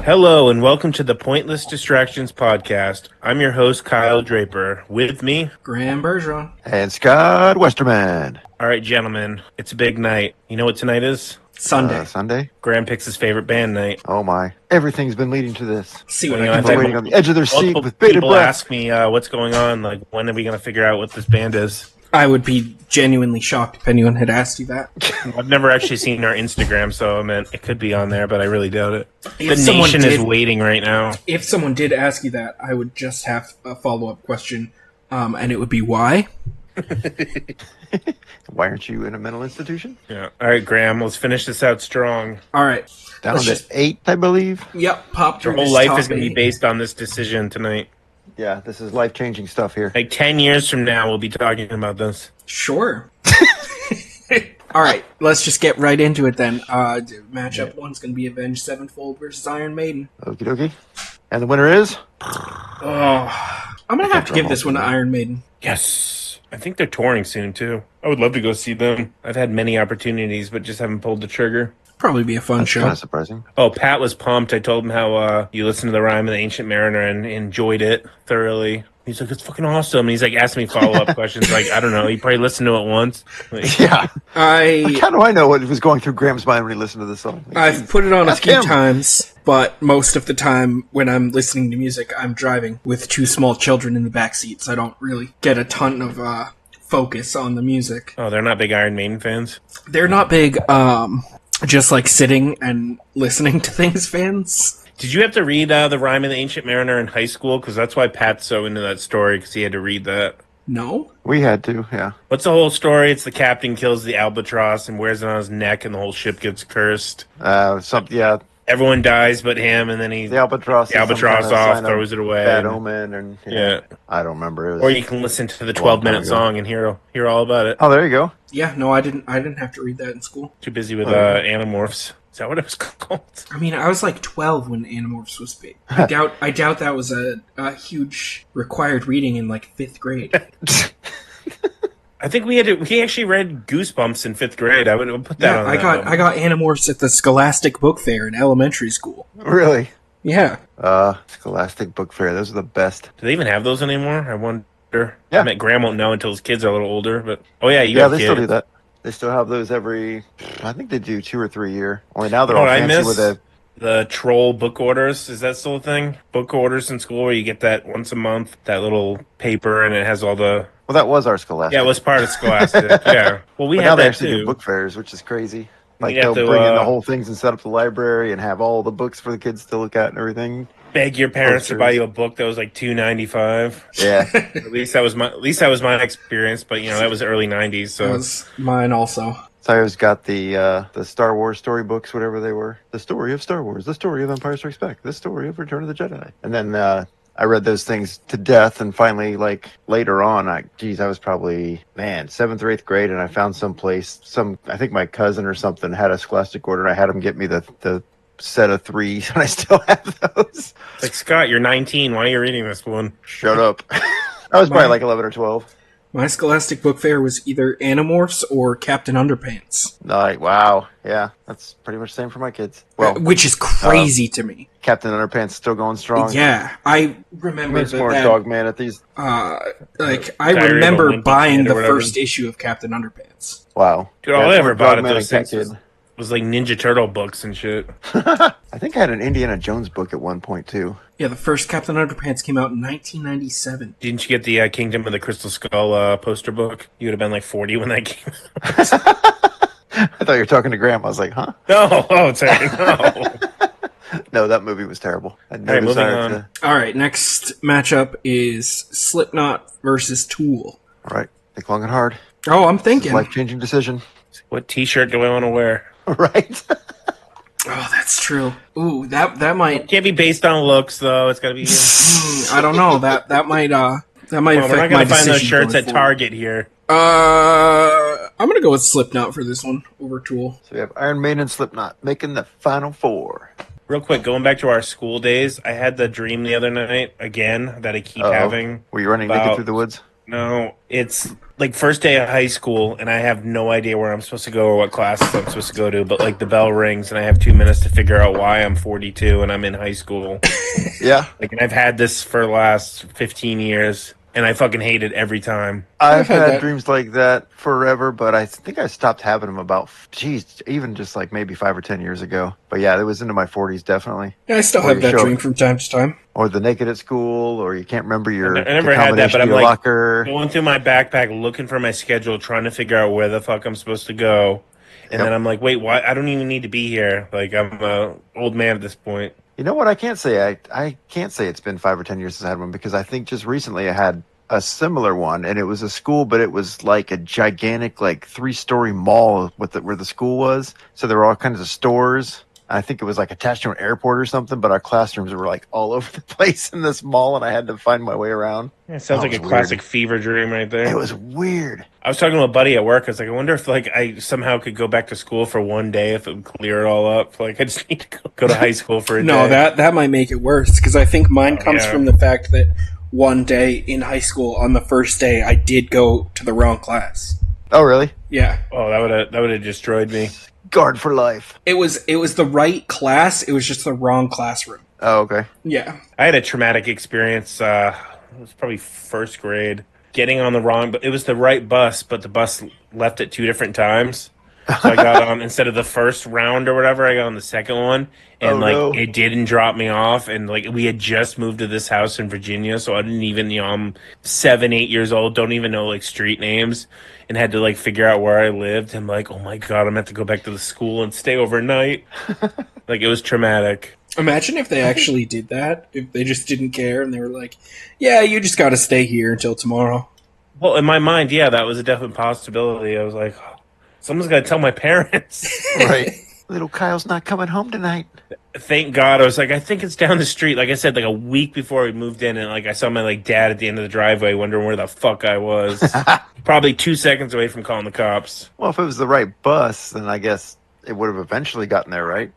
Hello and welcome to the Pointless Distractions podcast. I'm your host, Kyle Draper. With me, Graham Bergeron. And Scott Westerman. All right, gentlemen, it's a big night. You know what tonight is? Sunday. Sunday? Graham picks his favorite band night. Oh my. Everything's been leading to this. See what You know, I I've can had do. Waiting on the edge of their seat multiple with bated people breath. ask me what's going on. Like, when are we going to figure out what this band is? I would be genuinely shocked if anyone had asked you that. I've never actually seen our Instagram, so I mean, it could be on there, but I really doubt it. If The someone nation is did- waiting right now. If someone did ask you that, I would just have a follow-up question, and it would be why? Why aren't you in a mental institution? Yeah. All right, Graham, let's finish this out strong. All right. Down Let's to just- 8, I believe. Yep, pop through Your whole this life top is going to be eight. based on this decision tonight. Yeah, this is life-changing stuff here. Like 10 years from now, we'll be talking about this. Sure. All right, let's just get right into it then. Matchup one's going to be Avenged Sevenfold versus Iron Maiden. Okie dokie. And the winner is? Oh, I'm going to have to give this one to Iron Maiden. Yes. I think they're touring soon, too. I would love to go see them. I've had many opportunities, but just haven't pulled the trigger. Probably be a fun Kind show. of surprising. Oh, Pat was pumped. I told him how you listened to the Rime of the Ancient Mariner and enjoyed it thoroughly. He's like, it's fucking awesome. And he's like, asking me follow-up questions. Like, I don't know. He probably listened to it once. Like, Yeah. I How do I know what was going through Graham's mind when he listened to this song? I've put it on a Ask few him. times, but most of the time when I'm listening to music, I'm driving with two small children in the back seat, so I don't really get a ton of focus on the music. oh, they're not big Iron Maiden fans? They're not big, just like sitting and listening to things fans. Did you have to read the Rime of the Ancient Mariner in high school? Because that's why Pat's so into that story, because he had to read that. No? We had to, yeah. What's the whole story? It's the captain kills the albatross and wears it on his neck, and the whole ship gets cursed. Yeah, Everyone dies but him, and then he the albatross. the is some albatross kind of off, sign of throws it away. Bad and- omen, and Yeah. I don't remember. It was, Or you can listen to the A long 12-minute time ago. song and hear all about it. Oh, there you go. Yeah, no, I didn't have to read that in school. Too busy with Oh. Animorphs. Is that what it was called? I mean, I was like 12 when Animorphs was big. I doubt that was a huge required reading in like 5th grade. I think we actually read Goosebumps in 5th grade. I would put that Yeah, on. I got Animorphs at the Scholastic Book Fair in elementary school. Really? Yeah. Scholastic Book Fair. Those are the best. Do they even have those anymore? I wonder. Yeah. I mean, Graham won't know until his kids are a little older. But you Yeah, have they kids. still do that. They still have those every. I think they do 2 or 3 a year. Only now they're Oh, all I fancy miss with a. the troll book orders. Is that still a thing? Book orders in school where you get that once a month, that little paper, and it has all the. Well, that was our Scholastic. Yeah, it was part of Scholastic. Yeah. Well, we But had now they that actually too. do book fairs, which is crazy. Like have they'll to, bring in the uh, whole things and set up the library and have all the books for the kids to look at and everything. Beg your parents to Posters. buy you a book that was like $2.95. Yeah. At least that was my experience. But that was early '90s. That So was mine also. So I always got the Star Wars storybooks, whatever they were. The story of Star Wars, the story of Empire Strikes Back, the story of Return of the Jedi. And then I read those things to death, and finally, like, later on, I was probably, 7th or 8th grade, and I found I think my cousin or something had a Scholastic order, and I had him get me the set of 3, and I still have those. it's like, Scott, you're 19. Why are you reading this one? Shut up. I was probably like 11 or 12. My Scholastic Book Fair was either Animorphs or Captain Underpants, Wow. Yeah, that's pretty much the same for my kids. Well, which is crazy to me. Captain Underpants is still going strong. Yeah, I remember It's more Dogman at these. I Diary of a remember Wimpy buying Kid or the whatever. first issue of Captain Underpants. Wow. Dude, all I it's ever more bought at Dogman those and Cat things Kid. was like Ninja Turtle books and shit. I think I had an Indiana Jones book at one point too. Yeah, the first Captain Underpants came out in 1997. Didn't you get the Kingdom of the Crystal Skull poster book? You would have been like 40 when that came out. I thought you were talking to Graham. I was like, huh? No, sorry, no. No, that movie was terrible. I had no All right, moving desire on. to. All right, next matchup is Slipknot versus Tool. All right, think long and hard. Oh, I'm thinking. Life-changing decision. What T-shirt do I want to wear? Right. Oh, that's true. Ooh, that might. Can't be based on looks though. It's got to be. I don't know. That might Well, affect we're not my gonna find those decision shirts going at forward. Target here. I'm gonna go with Slipknot for this one over Tool. So we have Iron Maiden and Slipknot making the final 4. Real quick, going back to our school days, I had the dream the other night again that I keep having. Were you running About- naked through the woods? No, it's like first day of high school, and I have no idea where I'm supposed to go or what classes I'm supposed to go to. But like the bell rings, and I have 2 minutes to figure out why I'm 42 and I'm in high school. Yeah, Like, and I've had this for the last 15 years, and I fucking hate it every time. I've had had that. dreams like that forever, but I think I stopped having them about, geez, even just like maybe 5 or 10 years ago. But yeah, it was into my 40s, definitely. Yeah, I still Or have you that show- dream from time to time. Or the naked at school, or you can't remember your I never had that, combination but of I'm your like locker. going through my backpack, looking for my schedule, trying to figure out where the fuck I'm supposed to go. And Yep. then I'm like, wait, why? I don't even need to be here. Like, I'm a old man at this point. You know what? I can't say. I can't say it's been 5 or 10 years since I had one, because I think just recently I had a similar one, and it was a school, but it was like a gigantic, like 3-story mall with where the school was. So there were all kinds of stores. I think it was like attached to an airport or something, but our classrooms were like all over the place in this mall, and I had to find my way around. Yeah, it sounds That like a was classic weird. fever dream right there. It was weird. I was talking to a buddy at work. I was like, I wonder if like I somehow could go back to school for one day if it would clear it all up. Like, I just need to go to high school for a No, day. that might make it worse, because I think mine comes yeah. from the fact that one day in high school, on the first day, I did go to the wrong class. Oh, really? Yeah. Oh, that would have destroyed me. Guard for life. It was the right class, it was just the wrong classroom. Oh, okay. Yeah. I had a traumatic experience. It was probably first grade. Getting on the wrong, but it was the right bus, but the bus left at 2 different times. So I got on instead of the first round or whatever, I got on the second one, and Oh, like no. it didn't drop me off. And like we had just moved to this house in Virginia, so I didn't even I'm 7, 8 years old, don't even know like street names, and had to like figure out where I lived. And like, oh my god, I'm gonna have to go back to the school and stay overnight. Like, it was traumatic. Imagine if they actually did that, if they just didn't care and they were like, yeah, you just gotta stay here until tomorrow. Well, in my mind, yeah, that was a definite possibility. I was like, someone's got to tell my parents. Right. Little Kyle's not coming home tonight. Thank God. I was like, I think it's down the street. Like I said, like a week before we moved in, and like I saw my like dad at the end of the driveway, wondering where the fuck I was. Probably 2 seconds away from calling the cops. Well, if it was the right bus, then I guess it would have eventually gotten there, right?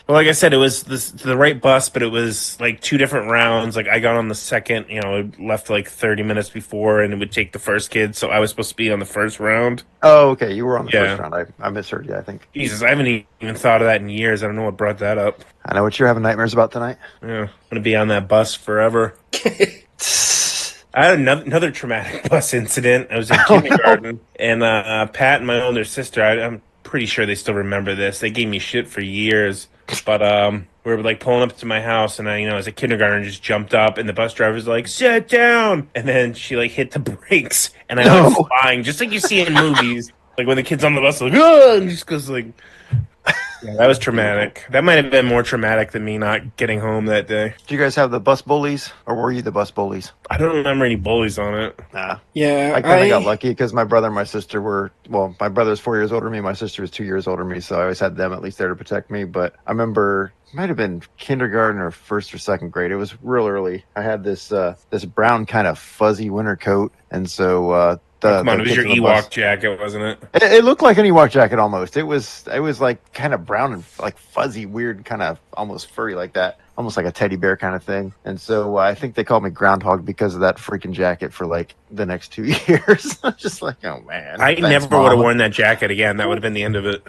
Well, like I said, it was the right bus, but it was like 2 different rounds. Like I got on the second, it left like 30 minutes before, and it would take the first kid. So I was supposed to be on the first round. Oh, okay. You were on the Yeah. first round. I misheard you, I think. Jesus, I haven't even thought of that in years. I don't know what brought that up. I know what you're having nightmares about tonight. Yeah, I'm gonna be on that bus forever. I had another traumatic bus incident. I was in kindergarten, and Pat and my older sister, I'm pretty sure they still remember this. They gave me shit for years, but we were like pulling up to my house, and I, as a kindergartner, just jumped up, and the bus driver's like, "Sit down," and then she like hit the brakes, and I went flying, just like you see in movies, like when the kid's on the bus, like, "Oh," and just goes like. Yeah, that was traumatic. That might have been more traumatic than me not getting home that day. Did you guys have the bus bullies, or were you the bus bullies? I don't remember any bullies on it. Nah. Yeah, I kind of got lucky because my brother and my sister were, well, my brother's 4 years older than me. My sister was 2 years older than me. So I always had them at least there to protect me. But I remember it might have been kindergarten or first or second grade. It was real early. I had this brown kind of fuzzy winter coat. And so, Come on, it was kids your in the Ewok bus- jacket, wasn't it? It looked like an Ewok jacket almost. It was like kind of brown and like fuzzy, weird, kind of almost furry like that, almost like a teddy bear kind of thing. And so I think they called me Groundhog because of that freaking jacket for like the next 2 years. I'm just like, oh man. I Thanks, never Mom. would have worn that jacket again. That would have been the end of it.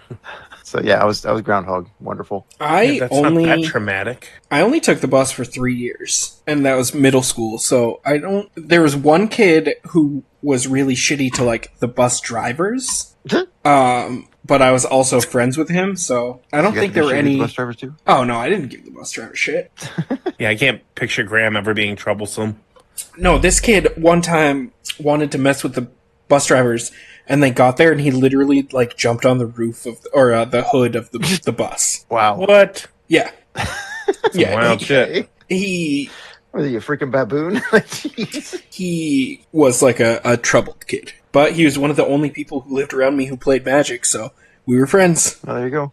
So yeah, I was Groundhog. Wonderful. That's not that traumatic. I only took the bus for 3 years, and that was middle school. So there was one kid who was really shitty to like the bus drivers. But I was also friends with him, so I don't You got think to be there were shitty to any. bus drivers too. Oh no, I didn't give the bus driver shit. Yeah, I can't picture Graham ever being troublesome. No, this kid one time wanted to mess with the bus drivers, and they got there, and he literally like jumped on the roof of the hood of the bus. Wow. What? Yeah, yeah. Wild shit. He Was he a freaking baboon? Jeez. he was like a troubled kid, but he was one of the only people who lived around me who played Magic, so we were friends. Well, there you go.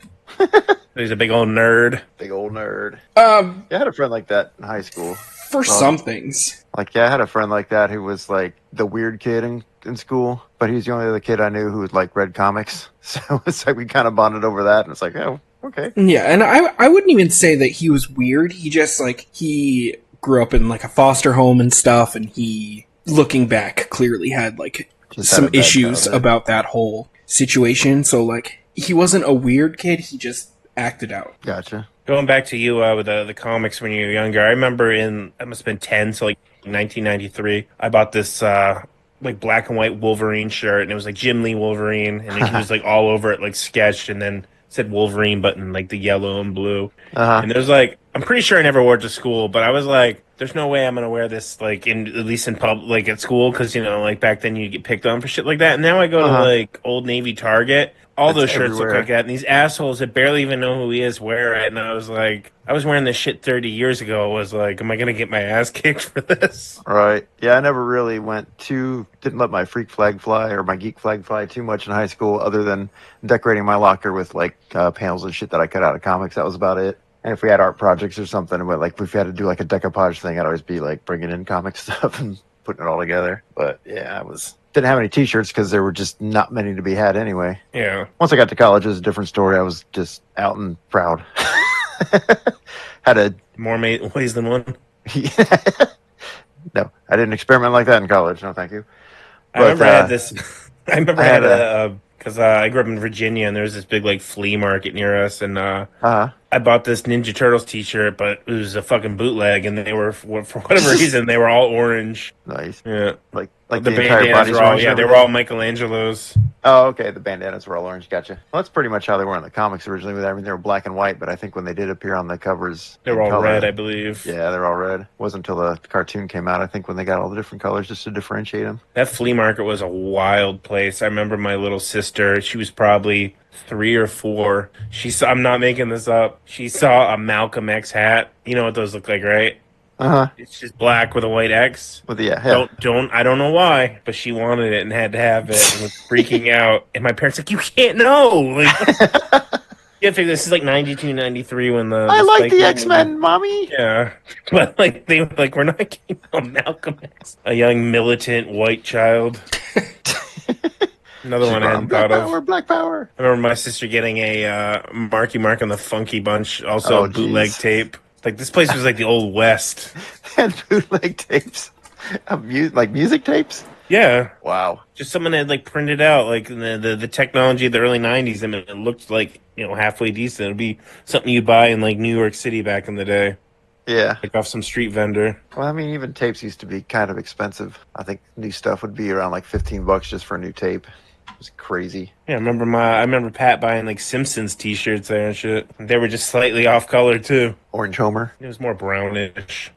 He's a big old nerd. Big old nerd. Yeah, I had a friend like that in high school. for some things. Like, yeah, I had a friend like that who was like the weird kid in school, but he was the only other kid I knew who like read comics. So it's like we kind of bonded over that, and it's like, oh, okay. Yeah, and I wouldn't even say that he was weird. He just like he grew up in like a foster home and stuff, and he looking back, clearly had like Just had some a bad issues childhood. about that whole situation. So like, he wasn't a weird kid. He just acted out. Gotcha. Going back to you with the comics when you were younger, I remember I must have been 10, so like 1993, I bought this like black and white Wolverine shirt, and it was like Jim Lee Wolverine, and he was like all over it, like sketched, and then said Wolverine, but in like the yellow and blue. Uh-huh. And it was like, I'm pretty sure I never wore it to school, but I was like, there's no way I'm gonna wear this like at least in pub, like at school, because like back then you get picked on for shit like that. And now I go to like Old Navy, Target. All It's those shirts everywhere. look like that, and these assholes that barely even know who he is wear it. And I was like, I was wearing this shit 30 years ago. I was like, am I gonna get my ass kicked for this? Right. Yeah, I never really didn't let my freak flag fly or my geek flag fly too much in high school, other than decorating my locker with like panels and shit that I cut out of comics. That was about it. And if we had art projects or something, but like if we had to do like a decoupage thing, I'd always be like bringing in comic stuff and putting it all together. But yeah, didn't have any T-shirts because there were just not many to be had anyway. Yeah. Once I got to college, it was a different story. I was just out and proud. Had a More ways than one. no, I didn't experiment like that in college. No, thank you. I remember I had this. I remember I had a- because I grew up in Virginia, and there was this big like flea market near us, and Uh-huh. I bought this Ninja Turtles T-shirt, but it was a fucking bootleg, and they were for whatever reason they were all orange. Nice. Yeah, Like the entire bandanas body's were all orange yeah, and they were all Michelangelos. Oh, okay. The bandanas were all orange. Gotcha. Well, that's pretty much how they were in the comics originally. I mean, they were black and white, but I think when they did appear on the covers, They were in all color, red, I believe. Yeah, they're all red. It wasn't until the cartoon came out, I think, when they got all the different colors just to differentiate them. That flea market was a wild place. I remember my little sister, she was probably 3 or 4. I'm not making this up. She saw a Malcolm X hat. You know what those look like, right? Uh-huh. It's just black with a white X. Well, yeah. I don't know why, but she wanted it and had to have it and was freaking out. And my parents like, you can't know. Like, yeah, figure this is like 92, 93 when the I like Spike the Lee X-Men, movie- mommy. Yeah, but like they were like, we're not getting a Malcolm X, a young militant white child. Another one I hadn't Black thought of. Power, Black Power. I remember my sister getting a Marky Mark and the Funky Bunch, also Oh, a bootleg jeez. tape. Like this place was like the old West. And bootleg tapes. Like music tapes? Yeah, Wow. just someone had like printed out like the technology of the early '90s. I mean, it looked like halfway decent. It'd be something you buy in like New York City back in the day, Yeah. like off some street vendor. Well, I mean, even tapes used to be kind of expensive. I think new stuff would be around like $15 just for a new tape. It was crazy. Yeah, I remember Pat buying like Simpsons T-shirts there and shit. They were just slightly off color too. Orange Homer. It was more brownish.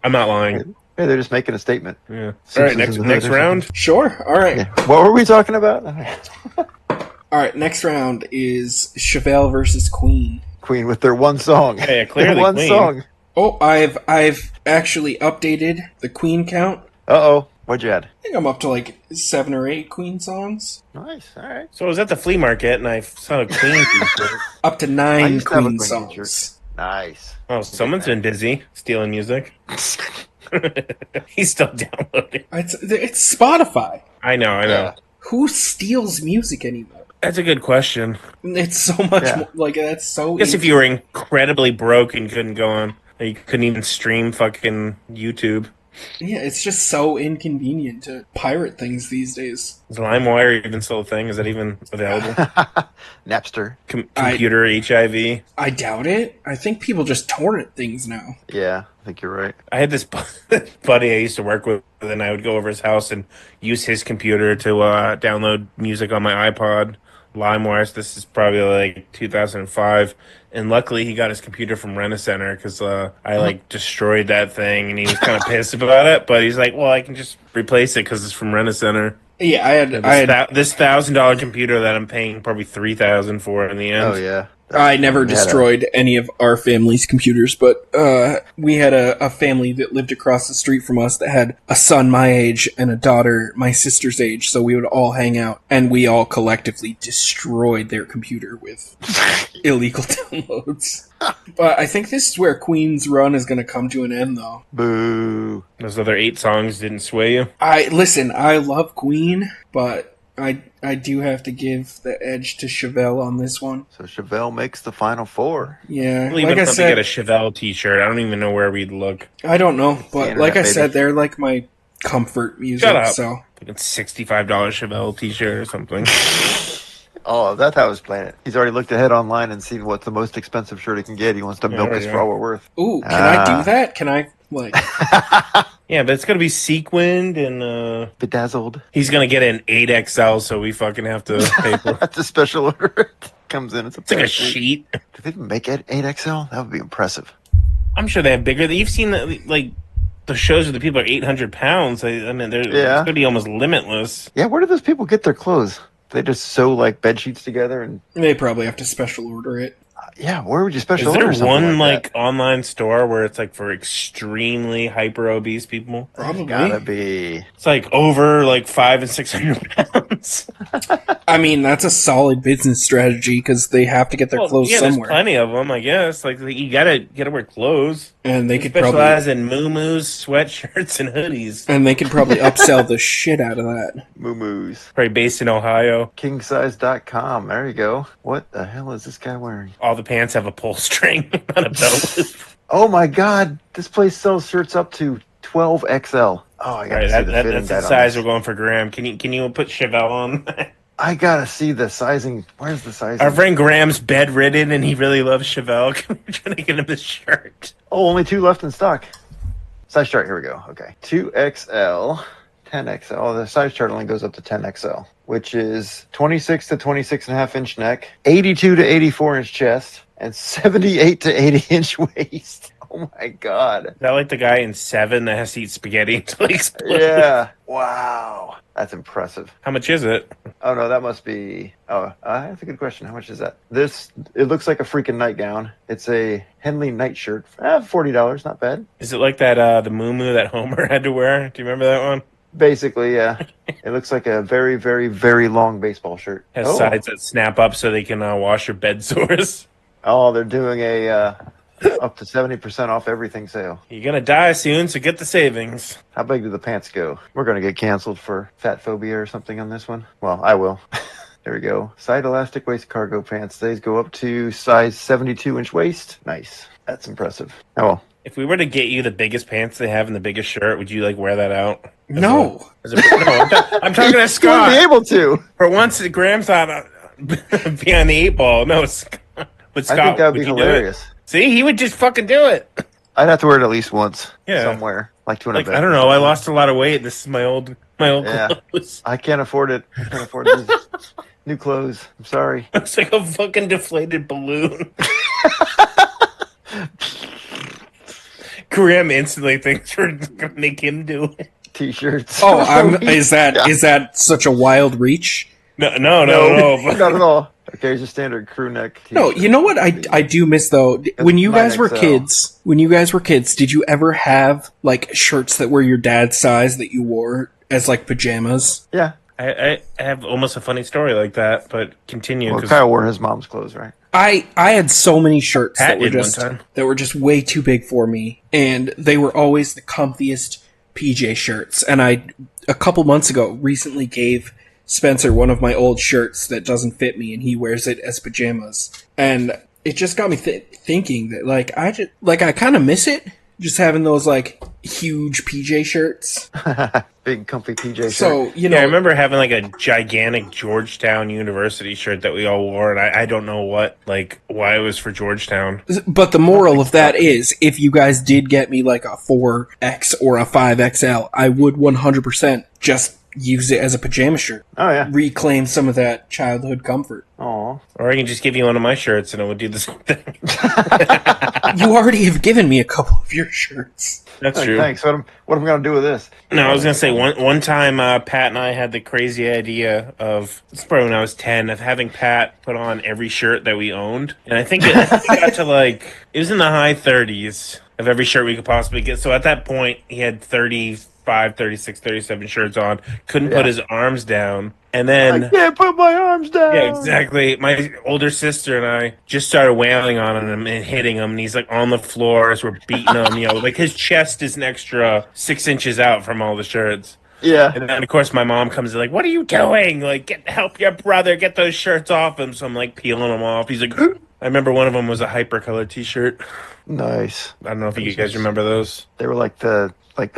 I'm not lying. Hey, they're just making a statement. Yeah. All Simpsons right, in next the hood next or round. Sure. All right. Yeah. What were we talking about? All right. Next round is Chevelle versus Queen. Queen with their one song. Yeah, clearly Their one Queen. song. Oh, I've actually updated the Queen count. Uh-oh. What'd you add? I think I'm up to like 7 or 8 Queen songs. Nice. All right. So I was at the flea market and I saw a Queen T-shirt. Up to I 9 used to have a Queen Queen songs. Nice. Oh, someone's been busy stealing music. He's still downloading. It's Spotify. I know. Yeah. Who steals music anymore? That's a good question. It's so much Yeah. more, like that's so. I guess if you were incredibly broke and couldn't go on, or you couldn't even stream fucking YouTube. Yeah, it's just so inconvenient to pirate things these days. Is LimeWire even still a thing? Is that even available? Napster. Computer HIV. I doubt it. I think people just torrent things now. Yeah, I think you're right. I had this buddy I used to work with, and I would go over his house and use his computer to download music on my iPod. LimeWire. So this is probably like 2005, and luckily he got his computer from Rent-A-Center because I like destroyed that thing, and he was kind of pissed about it. But he's like, "Well, I can just replace it because it's from Rent-A-Center." Yeah, I had This $1,000 computer that I'm paying probably $3,000 for in the end. Oh, yeah. I never We had destroyed any of our family's computers, but we had a family that lived across the street from us that had a son my age and a daughter my sister's age, so we would all hang out, and we all collectively destroyed their computer with illegal downloads. But I think this is where Queen's run is going to come to an end, though. Boo. Those other 8 songs didn't sway you. I love Queen, but I do have to give the edge to Chevelle on this one. So Chevelle makes the final 4. Yeah, I believe like I I'd said, get a Chevelle T-shirt. I don't even know where we'd look. I don't know, the but internet, like I baby. said, they're like my comfort music. Shut up. So Like a $65 Chevelle t-shirt or something. Oh, that's how he's playing it. He's already looked ahead online and seen what's the most expensive shirt he can get. He wants to milk there us we for go. all we're worth. ooh, can I do that? Can I like? Yeah, but it's gonna be sequined, and Bedazzled. he's gonna get an 8XL, so we fucking have to pay for it. That's a special order. It comes in. It's It's like a parachute. sheet. Do they even make it 8XL? That would be impressive. I'm sure they have bigger. You've seen like the shows where the people are 800 pounds. I mean, they're it's Yeah. gonna be almost limitless. Yeah, where do those people get their clothes? They just sew like bed sheets together and They probably have to special order it. yeah, where would you special Is there order something one like that? online store where it's like for extremely hyper obese people? Probably. Gotta be. It's like over like 500 and 600 pounds. I mean, that's a solid business strategy because they have to get their clothes yeah, somewhere, there's plenty of them, I guess. Like you gotta wear clothes. and they They could probably specialize in moo-moos, sweatshirts, and hoodies. upsell the shit out of that. Moo-moos. Probably based in Ohio. Kingsize.com. There you go. What the hell is this guy wearing? All the pants have a pull string, not a belt loop. Oh my god, this place sells shirts up to 12XL. Oh, I gotta Right, see the fitting that's the guide on size this. we're going for, Graham. Can you put Chevelle on? I gotta see the sizing. Where's the sizing? Our friend Graham's bedridden and he really loves Chevelle. We're trying to get him this shirt. Oh, only 2 left in stock. Size chart, here we go. Okay. 2XL, 10XL. Oh, the size chart only goes up to 10XL, which is 26 to 26.5 inch neck, 82 to 84 inch chest, and 78 to 80 inch waist. Oh my god. Is that like the guy in Seven that has to eat spaghetti until he explodes? Yeah. Wow. That's impressive. How much is it? Oh no, that must be. Oh, that's a good question. How much is that? It looks like a freaking nightgown. It's a Henley nightshirt. $40, not bad. Is it like that the moo that Homer had to wear? Do you remember that one? Basically, yeah. It looks like a very, very, very long baseball shirt. Has Oh. sides that snap up so they can wash your bed sores. Oh, they're doing a up to 70% off everything sale. You're gonna die soon, so get the savings. How big do the pants go? We're going to get canceled for fat phobia or something on this one. Well, I will. There we go. Side elastic waist cargo pants. These go up to size 72 inch waist. Nice. That's impressive. Oh, well. If we were to get you the biggest pants they have and the biggest shirt, would you like wear that out? No. No, I'm talking to You wouldn't Scott. be able to. For once, Graham thought behind the 8 ball. No, Scott. But Scott, I think that would be you do it? hilarious. See, he would just fucking do it. I'd have to wear it at least once. Yeah. Somewhere. Like to an Like event. I don't know, I lost a lot of weight. This is my old Yeah. clothes. I can't afford it. I can't afford these new clothes. I'm sorry. It's like a fucking deflated balloon. Graham instantly thinks we're gonna make him do it. T-shirts. Oh, is that such a wild reach? No. not at all. Okay, here's a standard crew neck. No, T-shirt. you know what I do miss though. When you guys were 9XL. kids, did you ever have like shirts that were your dad's size that you wore as like pajamas? Yeah. I have almost a funny story like that, but continue. Well, 'cause Kyle wore his mom's clothes, right? I had so many shirts Pat that were did one just time. way too big for me, and they were always the comfiest PJ shirts. And I a couple months ago recently gave Spencer one of my old shirts that doesn't fit me, and he wears it as pajamas. And it just got me thinking that I kind of miss it, just having those like huge PJ shirts. Big comfy PJ shirt. So you know, Yeah, I remember having like a gigantic Georgetown University shirt that we all wore, and I don't know why it was for Georgetown. but the moral of that is, if you guys did get me like a 4X or a 5XL, I would 100% just use it as a pajama shirt. Oh yeah. Reclaim some of that childhood comfort. Aw. Or I can just give you one of my shirts and it would do the same thing. You already have given me a couple of your shirts. That's Hey, true. thanks. What am I gonna do with this? No, I was gonna say one time Pat and I had the crazy idea of, it's probably when I was 10, of having Pat put on every shirt that we owned, and I think it got to like, it was in the high 30s of every shirt we could possibly get. So at that point, he had 35, 36, 37 shirts on, couldn't put Yeah. his arms down, and then I can't put my arms down. yeah, exactly. My older sister and I just started wailing on him and hitting him, and he's like on the floor as we're beating him. You know, like his chest is an extra 6 inches out from all the shirts. Yeah. And then of course my mom comes in like, "What are you doing? Like, help your brother get those shirts off him." So I'm like peeling them off. He's like, I remember one of them was a hypercolor T-shirt. Nice. I don't know if you guys remember those. They were like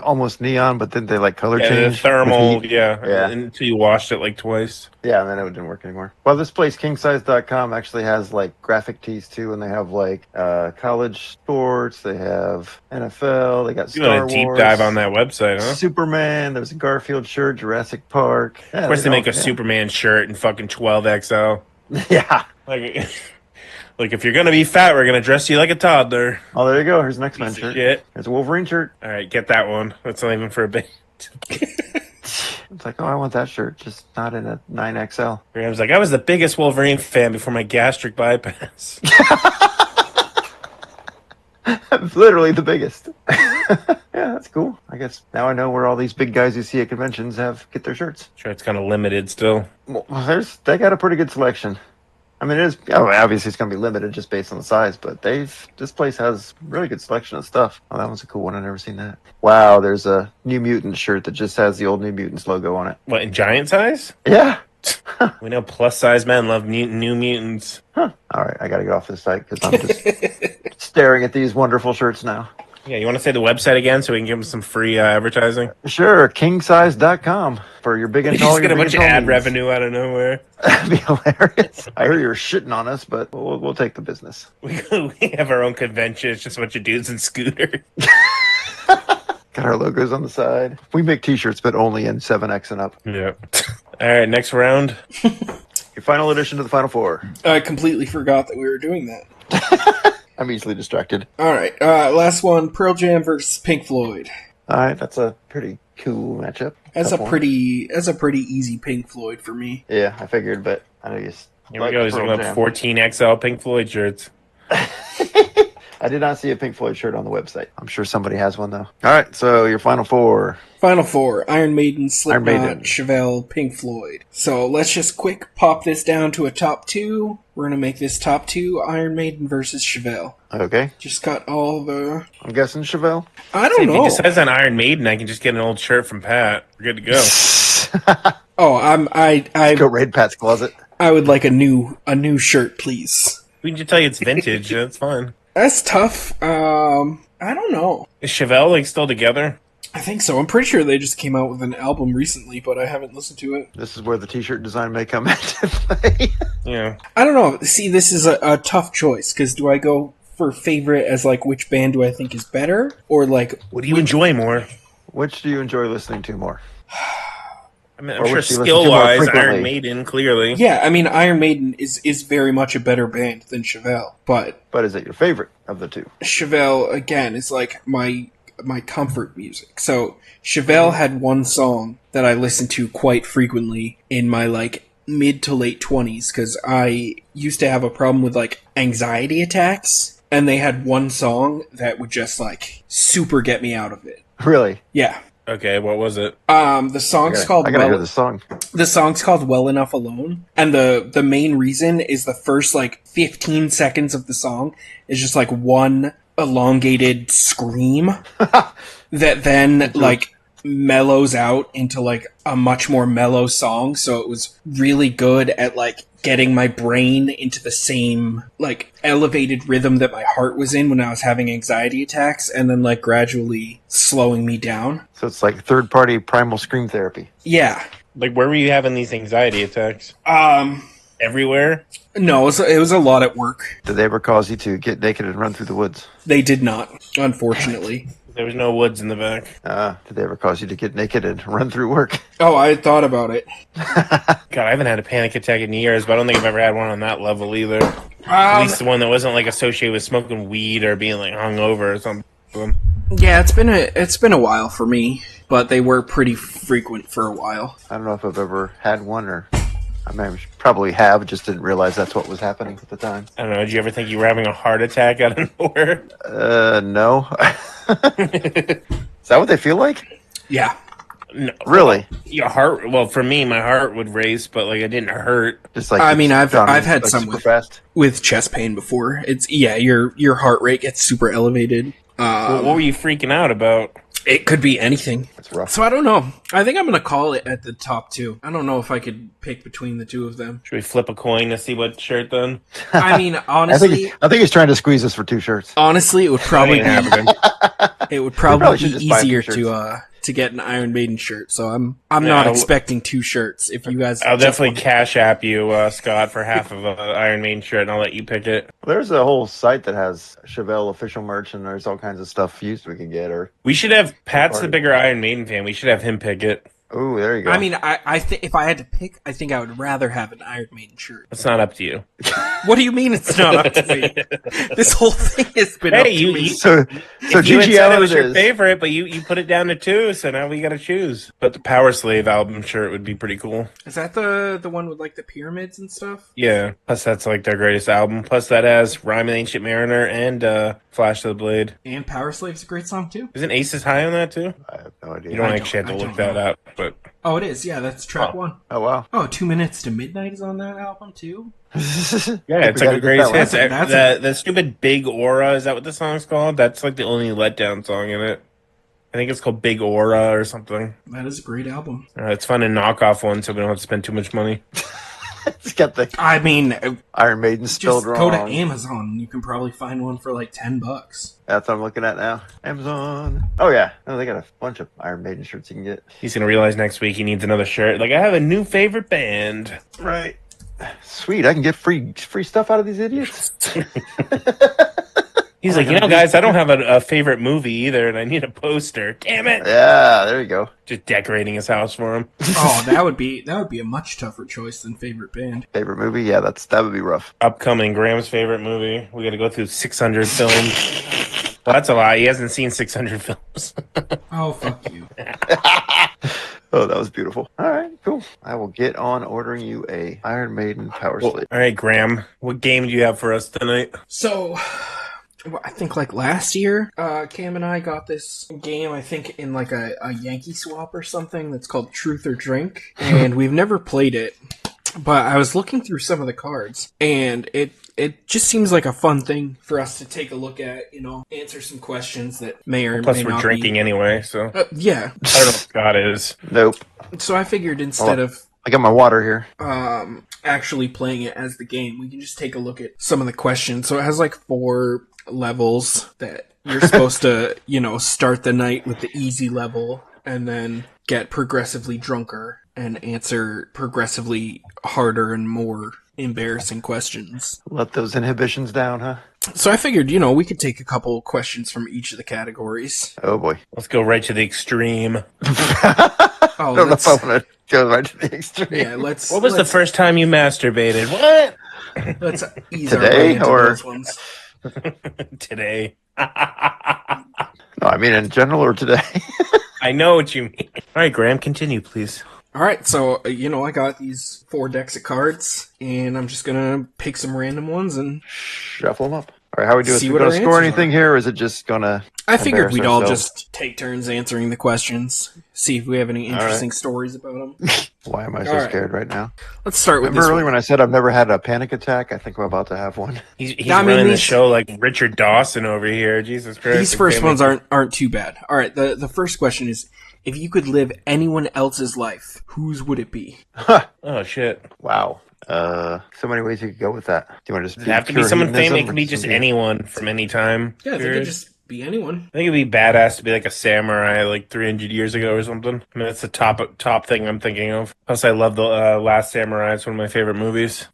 almost neon, but then they like color Yeah, the change. thermal, with heat. yeah, until you washed it like twice. Yeah, and then it didn't work anymore. Well, this place, kingsize.com, actually has like graphic tees too, and they have like college sports, they have NFL, they got You Star want a deep Wars, dive on that website, huh? Superman, there's a Garfield shirt, Jurassic Park. Yeah, Of course, they make a yeah. Superman shirt in fucking 12XL. Yeah. Like, like if you're gonna be fat, we're gonna dress you like a toddler. Oh, there you go. Here's an X-Men Piece of shirt. shit. There's a Wolverine shirt. All right, get that one. That's not even for a bit. It's like, oh, I want that shirt, just not in a 9XL. Graham's like, I was the biggest Wolverine fan before my gastric bypass. Literally the biggest. Yeah, that's cool. I guess now I know where all these big guys you see at conventions get their shirts. Sure, it's kind of limited still. Well, they got a pretty good selection. I mean, obviously it's going to be limited just based on the size, but this place has really good selection of stuff. Oh, that one's a cool one. I've never seen that. Wow, there's a New Mutant shirt that just has the old New Mutants logo on it. What, in giant size? Yeah. We know plus size men love New Mutants. Huh. All right, I got to get off this site because I'm just staring at these wonderful shirts now. Yeah, you want to say the website again so we can give them some free advertising? Sure, kingsize.com for your big and We tall. just get your a big bunch and of tall ad needs. revenue out of nowhere. That'd be hilarious. I hear you're shitting on us, but we'll take the business. We have our own convention. It's just a bunch of dudes in scooters. Got our logos on the side. We make t-shirts, but only in 7X and up. Yeah. All right, next round. Your final addition to the Final Four. I completely forgot that we were doing that. I'm easily distracted. All right, last one: Pearl Jam versus Pink Floyd. All right, that's a pretty cool matchup. That's Tough a one. pretty easy Pink Floyd for me. Yeah, I figured, but I know you. Here we go. He's going to have 14XL Pink Floyd shirts. I did not see a Pink Floyd shirt on the website. I'm sure somebody has one though. All right, so your Final Four. Final Four: Iron Maiden, Slipknot, Maiden. Chevelle, Pink Floyd. So let's just quick pop this down to a top two. We're gonna make this top two: Iron Maiden versus Chevelle. Okay, Just got all the. I'm guessing Chevelle. I If don't he know. decides on Iron Maiden, I can just get an old shirt from Pat. We're good to go. Oh, Go raid Pat's closet. I would like a new shirt, please. We can just tell you it's vintage. That's fine. That's tough. I don't know. Is Chevelle like still together? I think so. I'm pretty sure they just came out with an album recently, but I haven't listened to it. This is where the t-shirt design may come into play. Yeah. I don't know. See, this is a tough choice, because do I go for favorite as like which band do I think is better, or like What do you enjoy more? Which do you enjoy listening to more? I mean, Or I'm sure which do you listen to more skill-wise, frequently? Iron Maiden, clearly. yeah, I mean Iron Maiden is very much a better band than Chevelle, but But is it your favorite of the two? Chevelle again is like my comfort music. So Chevelle had one song that I listened to quite frequently in my like mid to late 20s, because I used to have a problem with like anxiety attacks, and they had one song that would just like super get me out of it. Really? Yeah. Okay, what was it? The song's called I gotta hear well, the song. the song's called Well Enough Alone, and the main reason is the first like 15 seconds of the song is just like one elongated scream that then like mellows out into like a much more mellow song. So it was really good at like getting my brain into the same like elevated rhythm that my heart was in when I was having anxiety attacks, and then like gradually slowing me down. So it's like third-party primal scream therapy. Yeah. Like, where were you having these anxiety attacks? Everywhere? No, it was a lot at work. Did they ever cause you to get naked and run through the woods? They did not, unfortunately. There was no woods in the back. Did they ever cause you to get naked and run through work? Oh, I had thought about it. God, I haven't had a panic attack in years, but I don't think I've ever had one on that level either. At least the one that wasn't like associated with smoking weed or being like hungover or something. Yeah, it's been a while for me, but they were pretty frequent for a while. I don't know if I've ever had one, or I mean, I probably have, just didn't realize that's what was happening at the time. I don't know. Did you ever think you were having a heart attack out of nowhere? No. Is that what they feel like? Yeah. No. Really? Your heart? Well, for me, my heart would race, but like it didn't hurt. Just like I mean, it's I've gone, had like, some super with- fast. With chest pain before. It's your heart rate gets super elevated. What were you freaking out about? It could be anything. It's rough. So I don't know. I think I'm going to call it at the top two. I don't know if I could pick between the two of them. Should we flip a coin to see what shirt then? I mean, honestly, I think he's trying to squeeze us for 2 shirts. honestly, it would probably Ain't happening. it would probably probably should be just buy easier two to get an Iron Maiden shirt. So I'm not I'll- expecting 2 shirts. If you guys, I'll just definitely want- cash app you, Scott, for half of an Iron Maiden shirt, and I'll let you pick it. There's a whole site that has Chevelle official merch, and there's all kinds of stuff used we can get. Or We should have Pat's the Party. bigger Iron Maiden fan. We should have him pick it. oh, there you go. I mean, I think if I had to pick, I think I would rather have an Iron Maiden shirt. It's not up to you. What do you mean it's not up to me? This whole thing has been up Hey, to me. so If you had GG said it out was it your is. favorite, but you put it down to 2, so now we got to choose. But the Power Slave album shirt would be pretty cool. Is that the one with like the pyramids and stuff? Yeah. Plus, that's like their greatest album. Plus, that has Rhyme of the Ancient Mariner and Flash of the Blade. And Power Slave's a great song too. Isn't Aces High on that too? I have no idea. You don't I actually have to don't look that know. up, but Oh, it is. Yeah, that's track one. Oh wow. Oh, 2 Minutes to Midnight is on that album too. yeah, it's We like gotta a get greatest that hits. one. That's The stupid Big Aura, is that what the song's called? That's like the only letdown song in it. I think it's called Big Aura or something. That is a great album. It's fun to knock off one so we don't have to spend too much money. It's got the I mean, Iron Maiden spelled just wrong. go to Amazon. And you can probably find one for like $10. That's what I'm looking at now. Amazon. Oh yeah. No, they got a bunch of Iron Maiden shirts you can get. He's going to realize next week he needs another shirt. Like, I have a new favorite band. Right. Sweet. I can get free stuff out of these idiots. He's like, guys, I don't have a favorite movie either, and I need a poster. Damn it! Yeah. There you go. Just decorating his house for him. Oh, that would be a much tougher choice than favorite band. Favorite movie? Yeah. That would be rough. Upcoming Graham's favorite movie. We got to go through 600 films. Well, that's a lie. He hasn't seen 600 films. Oh, fuck you. Oh, that was beautiful. All right, cool. I will get on ordering you a Iron Maiden Power Well, Slave. all right, Graham. What game do you have for us tonight? So, well, I think like last year, Cam and I got this game, I think in like a Yankee swap or something that's called Truth or Drink, and we've never played it. But I was looking through some of the cards, and it just seems like a fun thing for us to take a look at, answer some questions that may or Plus, may we're not drinking anyway, so Yeah. I don't know what Scott is. Nope. So I figured instead of I got my water here. actually playing it as the game, we can just take a look at some of the questions. So it has like 4 levels that you're supposed to, start the night with the easy level and then get progressively drunker and answer progressively harder and more embarrassing questions. Let those inhibitions down, huh? So I figured, we could take a couple questions from each of the categories. Oh boy. Let's go right to the extreme. I Oh, don't know let's, if I want to go right to the extreme. yeah, let's. What was the let's, first time you masturbated? What? Let's ease Today, our way into or- those ones. Today. No, I mean in general or today. I know what you mean. All right, Graham, continue, please. All right, so I got these 4 decks of cards, and I'm just gonna pick some random ones, and Shuffle them up. All right, how we do it? See We what gonna our score answers anything here, or is it just gonna? I figured embarrass we'd all ourselves? just take turns answering the questions, see if we have any interesting stories about them. Why am I so All right. scared right now? Let's start with Remember this earlier one. when I said I've never had a panic attack? I think I'm about to have one. He's I mean, running the these- show like Richard Dawson over here. Jesus Christ. These first ones aren't too bad. All right, the first question is: if you could live anyone else's life, whose would it be? Oh, shit. Wow. So many ways you could go with that. Do you want to just Does it have to be pure someone hedonism, famous? It or can be just somebody- anyone from any time. Yeah, they period. could just be anyone. I think it'd be badass to be like a samurai like 300 years ago or something. I mean, that's the top thing I'm thinking of. Plus, I love the Last Samurai. It's one of my favorite movies.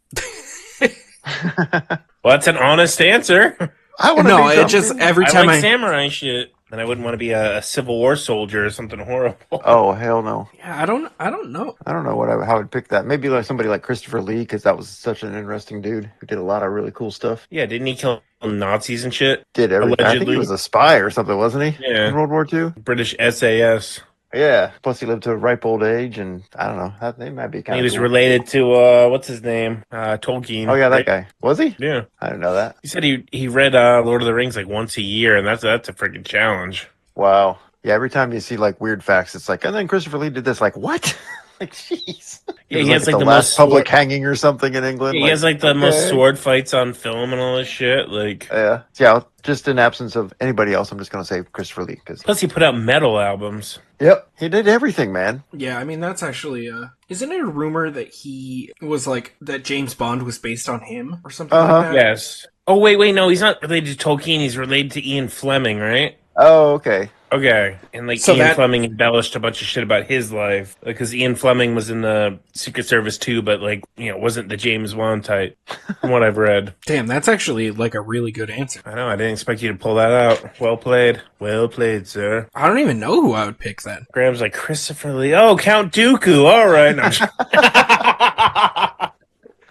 Well, that's an honest answer. I want to No, do it just something. every I time like I samurai shit. And I wouldn't want to be a Civil War soldier or something horrible. Oh hell no! yeah, I don't know. I don't know how I'd pick that. Maybe like somebody like Christopher Lee, because that was such an interesting dude who did a lot of really cool stuff. Yeah, didn't he kill Nazis and shit? Did everything. I think Allegedly. he was a spy or something, wasn't he? Yeah. In World War II. British SAS. Yeah. Plus, he lived to a ripe old age, and I don't know. They might be kind He of. was cool. related to, what's his name? Tolkien. Oh yeah, that right? guy. Was he? Yeah. I didn't know that. He said he read Lord of the Rings like once a year, and that's a freaking challenge. Wow. Yeah. Every time you see like weird facts, it's like, and then Christopher Lee did this. Like what? Like, jeez. Yeah, It he was has like like the the last most public sword. hanging or something in England. He has like the most okay. sword fights on film and all this shit. Like, Yeah. Just in absence of anybody else, I'm just gonna say Christopher Lee because. plus he put out metal albums. Yep, he did everything, man. Yeah, I mean that's actually isn't it a rumor that he was like that James Bond was based on him or something like that? Yes. Oh wait, no, he's not related to Tolkien. He's related to Ian Fleming, right? Oh, okay. Okay, and like So Ian that- Fleming embellished a bunch of shit about his life because Ian Fleming was in the Secret Service too, but like wasn't the James Bond type, from what I've read. Damn, that's actually like a really good answer. I know I didn't expect you to pull that out. Well played, sir. I don't even know who I would pick then. Graham's like Christopher Lee. Oh, Count Dooku. All right. No,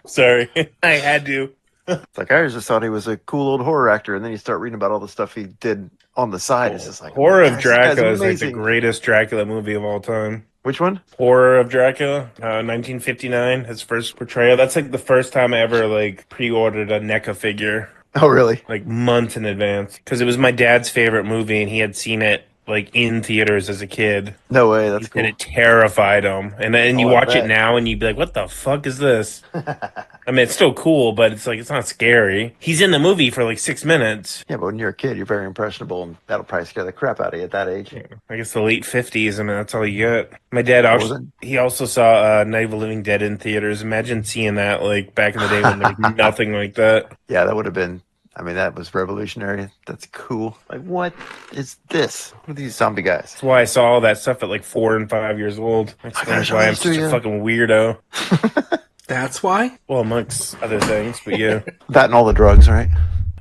sorry, I had to. It's like I just thought he was a cool old horror actor, and then you start reading about all the stuff he did on the side. It's just like Horror "Man, of this guy's Dracula is like the amazing." greatest Dracula movie of all time. Which one? Horror of Dracula, 1959, his first portrayal. That's like the first time I ever like pre-ordered a NECA figure, Oh, really? like months in advance, because it was my dad's favorite movie and he had seen it like in theaters as a kid. No way. That's cool. And it terrified him. And then you Oh, I watch it bet. now and you'd be like, what the fuck is this? I mean, it's still cool, but it's like, it's not scary. He's in the movie for like 6 minutes. Yeah, but when you're a kid, you're very impressionable, and that'll probably scare the crap out of you at that age. I guess the late 50s, and that's all you get. My dad What was also, he also saw Night of the Living Dead in theaters. Imagine seeing that like back in the day when there was nothing like that. Yeah, that would have been. I mean, that was revolutionary. That's cool. Like, what is this? What are these zombie guys? That's why I saw all that stuff at like 4 and 5 years old. That gotta explains show why I'm this to such a you. fucking weirdo. That's why? Well, amongst other things, but yeah. That and all the drugs, right?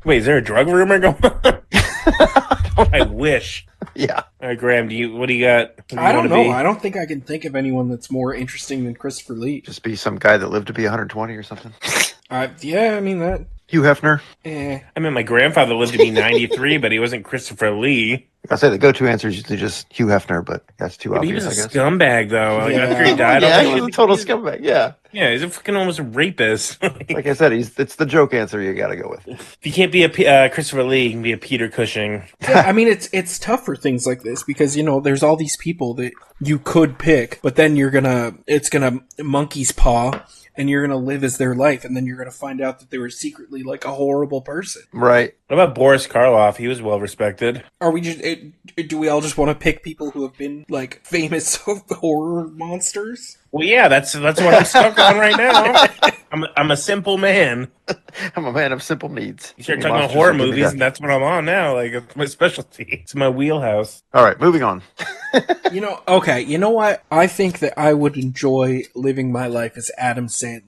Wait, is there a drug rumor going on? I wish. Yeah. All right, Graham, what do you got? Who do you I don't wanna know. be? I don't think I can think of anyone that's more interesting than Christopher Lee. Just be some guy that lived to be 120 or something. Yeah, I mean that. Hugh Hefner. I mean, my grandfather lived to be 93, but he wasn't Christopher Lee. I say the go-to answer is usually just Hugh Hefner, but that's too But he obvious, was a I guess. scumbag, though. Like, Yeah. after he died, Yeah, I he was was a total scumbag. Yeah. Yeah, he's a fucking almost a rapist. Like I said, it's the joke answer you got to go with. If you can't be a Christopher Lee, you can be a Peter Cushing. Yeah, I mean it's tough for things like this because there's all these people that you could pick, but then it's gonna monkey's paw, and you're gonna live as their life, and then you're gonna find out that they were secretly like a horrible person. Right. What about Boris Karloff? He was well respected. Are we just do we all just want to pick people who have been like famous horror monsters? Well, yeah, that's what I'm stuck on right now. I'm a simple man. I'm a man of simple needs. You start Give me talking about monsters horror that give me movies, death. and that's what I'm on now. Like, it's my specialty. It's my wheelhouse. All right, moving on. Okay, you know what? I think that I would enjoy living my life as Adam Sandler.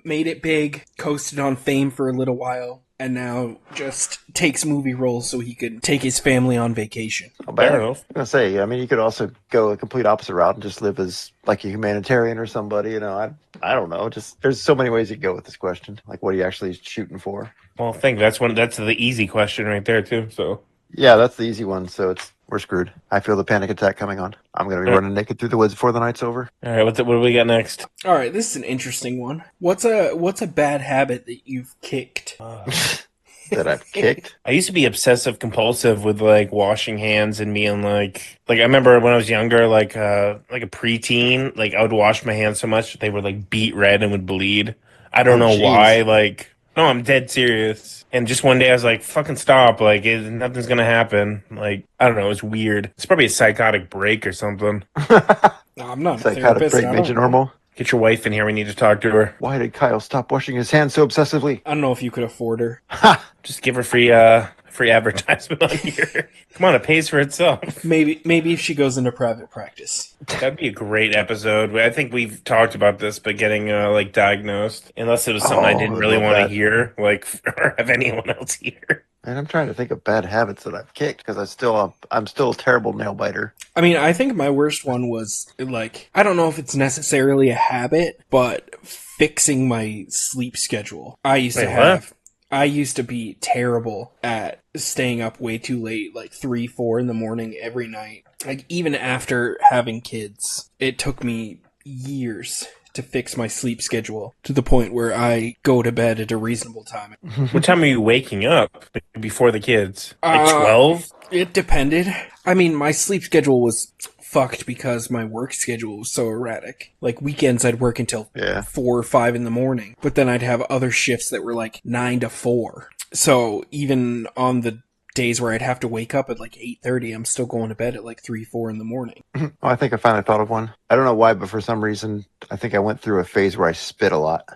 Made it big, coasted on fame for a little while, and now just takes movie roles so he can take his family on vacation. Not bad. Fair I enough. was gonna say, I mean, you could also go a complete opposite route and just live as like a humanitarian or somebody. I don't know. Just there's so many ways you could go with this question. Like, what are you actually shooting for? Well, I think that's the easy question right there too. So Yeah, that's the easy one. So we're screwed. I feel the panic attack coming on. I'm gonna be running naked through the woods before the night's over. all right, what do we got next? All right, this is an interesting one. What's a bad habit that you've kicked? That I've kicked. I used to be obsessive compulsive with like washing hands and being like I remember when I was younger, like a preteen, like I would wash my hands so much they would like beat red and would bleed. I don't Oh, know jeez. why. Like, no, I'm dead serious. And just one day I was like, fucking stop. Like, nothing's gonna happen. Like, I don't know. It was weird. It's probably a psychotic break or something. No, I'm not a Psychotic therapist. break I made you don't, normal. Get your wife in here. We need to talk to her. Why did Kyle stop washing his hands so obsessively? I don't know if you could afford her. Just give her free advertisement on here. Come on, it pays for itself. Maybe if she goes into private practice. That'd be a great episode. I think we've talked about this, but getting diagnosed, unless it was something I Oh, didn't I really love want to that. hear, or have anyone else hear. And I'm trying to think of bad habits that I've kicked because I'm still a terrible nail biter. I mean, I think my worst one was like I don't know if it's necessarily a habit, but fixing my sleep schedule. I used Wait, to what? have. I used to be terrible at staying up way too late, like 3, 4 in the morning every night. Like even after having kids, it took me years to fix my sleep schedule to the point where I go to bed at a reasonable time. What time are you waking up before the kids? Like Uh, 12? It depended. I mean, my sleep schedule was fucked because my work schedule was so erratic. Like weekends I'd work until Yeah. 4 or 5 in the morning, but then I'd have other shifts that were like 9 to 4. So even on the days where I'd have to wake up at like 8:30, I'm still going to bed at like 3, 4 in the morning. Oh, I think I finally thought of one. I don't know why, but for some reason, I think I went through a phase where I spit a lot.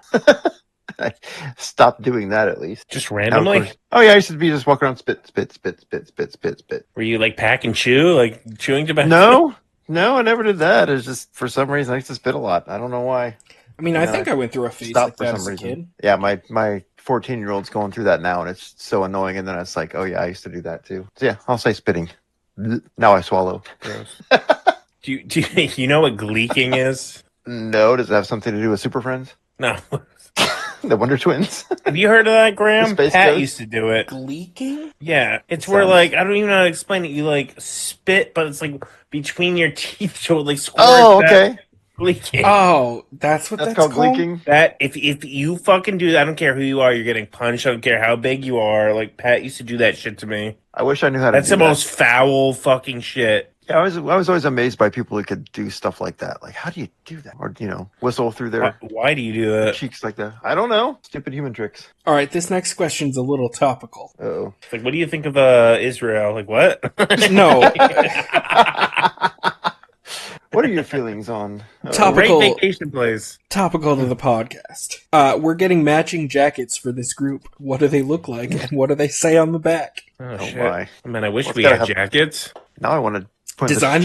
I stopped doing that at least. Just Now, of randomly? course- oh yeah, I used to be just walking around spit, spit, spit, spit, spit, spit, spit. Were you like pack and chew, like chewing tobacco? No, I never did that. It's just for some reason I used to spit a lot. I don't know why. I mean, And I then think I went through a phase Stopped like for that some as a reason. kid. Yeah, my 14-year-old's going through that now, and it's so annoying. And then it's like, oh yeah, I used to do that too. So yeah, I'll say spitting. Now I swallow. Gross. do you know what gleeking is? No, does it have something to do with Super Friends? No. The Wonder Twins? Have you heard of that, Graham? The Space Pat Ghost? used to do it. Gleeking? Yeah, it's It where sounds- like I don't even know how to explain it. You like spit, but it's like between your teeth, so it like squirts. Oh, back. okay. Gleeking. Oh, that's what That's that's called gleeking. That if you fucking do that, I don't care who you are, you're getting punched. I don't care how big you are. Like Pat used to do that shit to me. I wish I knew how to That's do the that. most foul fucking shit. Yeah, I was always amazed by people who could do stuff like that. Like, how do you do that? Or, whistle through their Why do you do that? cheeks like that. I don't know. Stupid human tricks. All right, this next question's a little topical. Uh-oh. It's like, what do you think of Israel? Like, what? No, What are your feelings on? Top- Great Topical- vacation place. topical to the podcast. We're getting matching jackets for this group. What do they look like, and what do they say on the back? Oh, Oh shit. my. I mean, I wish Well, it's we gotta had have- jackets. Now I want to put Design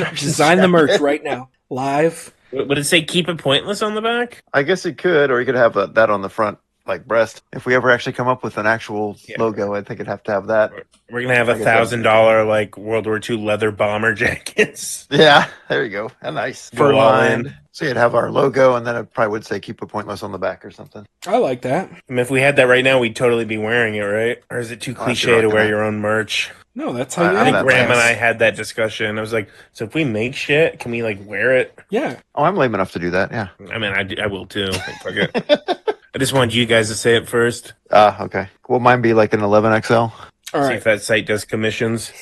the merch right now, live. Would it say keep it pointless on the back? I guess it could, or you could have that on the front, like breast. If we ever actually come up with an actual Yeah. logo, I think it'd have to have that. We're gonna have I guess that's- $1,000 like World War II leather bomber jackets. Yeah, there you go. And nice. Go Fur all lined. in. So you'd have our logo, and then it probably would say keep it pointless on the back or something. I like that. I mean, if we had that right now, we'd totally be wearing it, right? Or is it too I'll have to cliche to rock wear that. your own merch? No, that's how I you. I think that Graham and nice. I had that discussion. I was like, so if we make shit, can we like wear it? Yeah. Oh, I'm lame enough to do that, yeah. I mean, I will too. Like, fuck it. I just wanted you guys to say it first. Okay. Will mine be like an 11XL? All See right. if that site does commissions.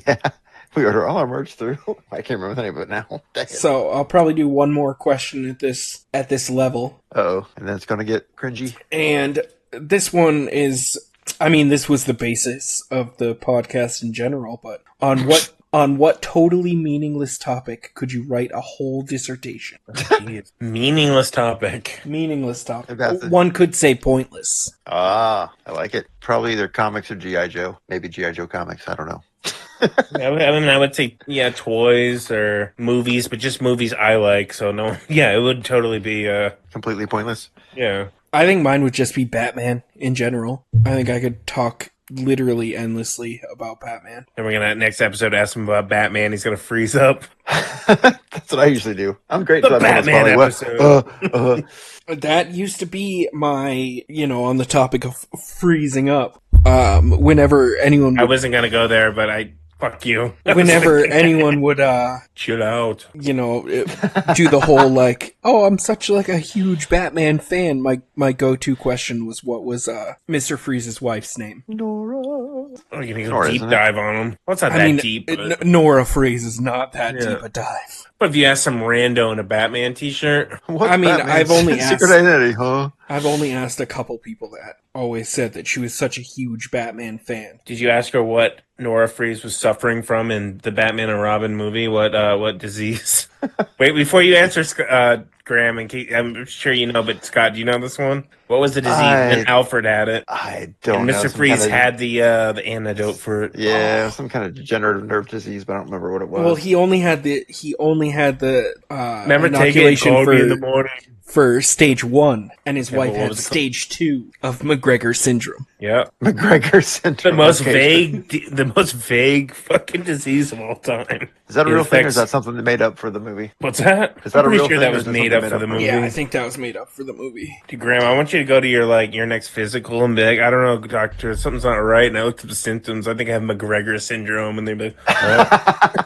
Yeah. We order all our merch through. I can't remember the name of it now. Dang it. So I'll probably do one more question at this level, Uh-oh. And then it's going to get cringy. and this one is. I mean, this was the basis of the podcast in general, but on what totally meaningless topic could you write a whole dissertation? Jeez. Meaningless topic. Meaningless topic. That's it. One could say pointless. Ah, I like it. Probably either comics or G.I. Joe. Maybe G.I. Joe comics. I don't know. I would say, yeah, toys or movies, but just movies I like. So no, yeah, it would totally be, Completely pointless. yeah. I think mine would just be Batman in general. I think I could talk literally endlessly about Batman. And we're gonna next episode ask him about Batman. He's gonna freeze up. That's what I usually do. I'm great. The till everyone's Batman probably, episode. That used to be my, on the topic of freezing up. Whenever anyone I would, wasn't gonna go there, but fuck you. whenever anyone would, Chill out. do the whole like, oh, I'm such like a huge Batman fan. My go-to question was, what was Mr. Freeze's wife's name? Nora. Oh, you're gonna go Nora, deep isn't it? dive on him. Well, it's not that deep. But Nora Freeze is not that Yeah. deep a dive. what if you ask some rando in a Batman t-shirt? What's I mean, Batman's I've only secret asked- identity, huh? I've only asked a couple people that always said that she was such a huge Batman fan. Did you ask her what Nora Freeze was suffering from in the Batman and Robin movie? What disease? Wait, before you answer, Graham, and Kate, I'm sure you know, but Scott, do you know this one? What was the disease? And Alfred had it. I don't And know. Mr. some Freeze kind of- had the antidote for it. Yeah, some kind of degenerative nerve disease, but I don't remember what it was. Well, he only had the Remember taking it, inoculation called me in the for morning. for stage 1, and his Yeah, wife but what had was it called? stage 2 of McGregor syndrome. Yeah, McGregor the syndrome. most Okay. the most vague fucking disease of all time. Is that a It real thing, or affects- is that something they made up for the movie? What's that? Is that I'm a pretty real sure thing, that or was is it made something up made for up the for- movie. Yeah, I think that was made up for the movie. Dude, Graham, I want you to go to your next physical and be like, I don't know, doctor, something's not right. And I looked up the symptoms. I think I have McGregor syndrome. And they'd be like, what?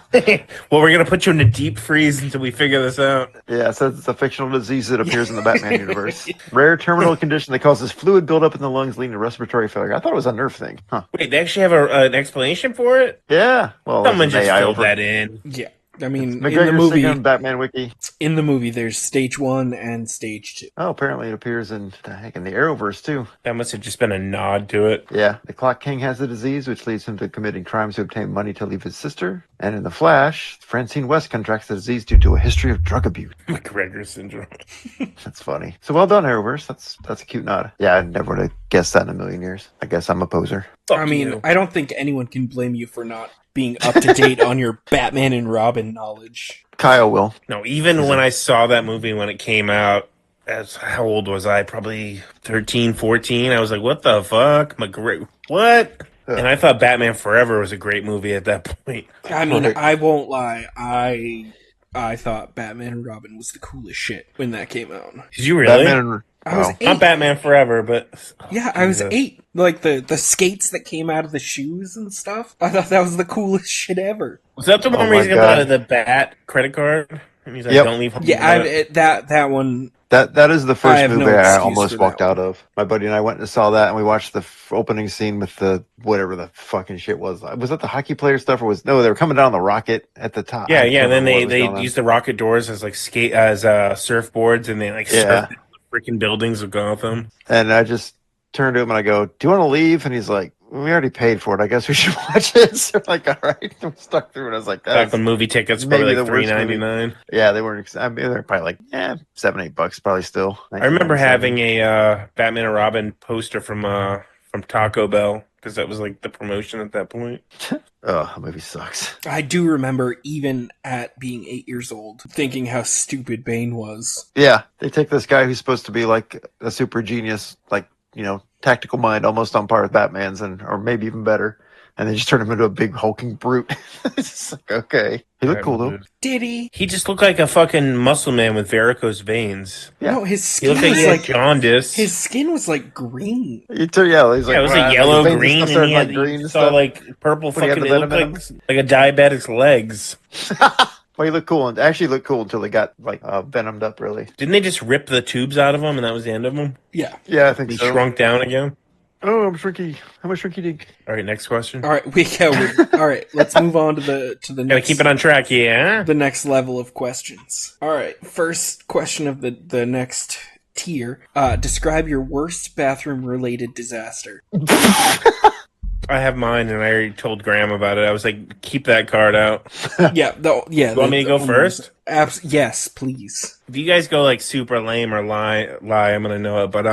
Well, we're going to put you in a deep freeze until we figure this out. Yeah, it says it's a fictional disease that appears in the Batman universe. Rare terminal condition that causes fluid buildup in the lungs, leading to respiratory failure. I thought it was a nerve thing. Huh? Wait, they actually have an explanation for it? Yeah. Well, Someone it's an just AI filled over. that in. Yeah. I mean, McGregor's singing on Batman Wiki. in the movie, there's stage 1 and stage 2. Oh, apparently it appears in the Arrowverse too. That must have just been a nod to it. Yeah, the Clock King has the disease, which leads him to committing crimes to obtain money to leave his sister. And in The Flash, Francine West contracts the disease due to a history of drug abuse. McGregor syndrome. That's funny. So well done, Arrowverse. That's a cute nod. Yeah, I never would have guessed that in a million years. I guess I'm a poser. I mean, I don't think anyone can blame you for not being up to date on your Batman and Robin knowledge. Kyle will. No, even when I saw that movie when it came out, how old was I? Probably 13, 14. I was like, what the fuck? McGregor, what? And I thought Batman Forever was a great movie at that point. I mean, I won't lie. I thought Batman and Robin was the coolest shit when that came out. Did you really? I was 8. Not Batman Forever, but... Yeah, I was 8. Like, the skates that came out of the shoes and stuff. I thought that was the coolest shit ever. Was that the one where he's got the Bat credit card? And he's like, don't leave home. Yeah, that one... That is the first movie I almost walked out of. My buddy and I went and saw that, and we watched the opening scene with the whatever the fucking shit was. Was that the hockey player stuff, or no? They were coming down the rocket at the top. Yeah. And then they used the rocket doors as like surfboards, and they like surfed the freaking buildings of Gotham. And I just turned to him and I go, "Do you want to leave?" And he's like, "We already paid for it. I guess we should watch it." So we're like, all right, we stuck through it. I was like, back when movie tickets were like $3.99. Yeah, they weren't. I mean, they're probably like $7-8 probably still. I remember having a Batman and Robin poster from Taco Bell because that was like the promotion at that point. Oh, that movie sucks. I do remember even at being 8 years old thinking how stupid Bane was. Yeah, they take this guy who's supposed to be like a super genius, like, tactical mind, almost on par with Batman's, or maybe even better, and they just turn him into a big hulking brute. It's just like, okay. He looked cool though. Did he? He just looked like a fucking muscle man with varicose veins. Yeah. No, his skin was like jaundice. His skin was like green. He's like, it was like yellow, green, and he had green saw like purple fucking. It looked like a diabetic's legs. Well, he looked cool, and actually looked cool until they got like venomed up. Really? Didn't they just rip the tubes out of him, and that was the end of him? Yeah, I think he so. Shrunk down again. Oh, I'm shrinky. I'm a shrinky dink. All right, next question. All right, all right. Let's move on to the next. Gotta keep it on track, yeah. The next level of questions. All right, first question of the next tier. Describe your worst bathroom-related disaster. I have mine, and I already told Graham about it. I was like, keep that card out. Yeah. You want me to go first? Yes, please. If you guys go like super lame or lie, I'm gonna know it. But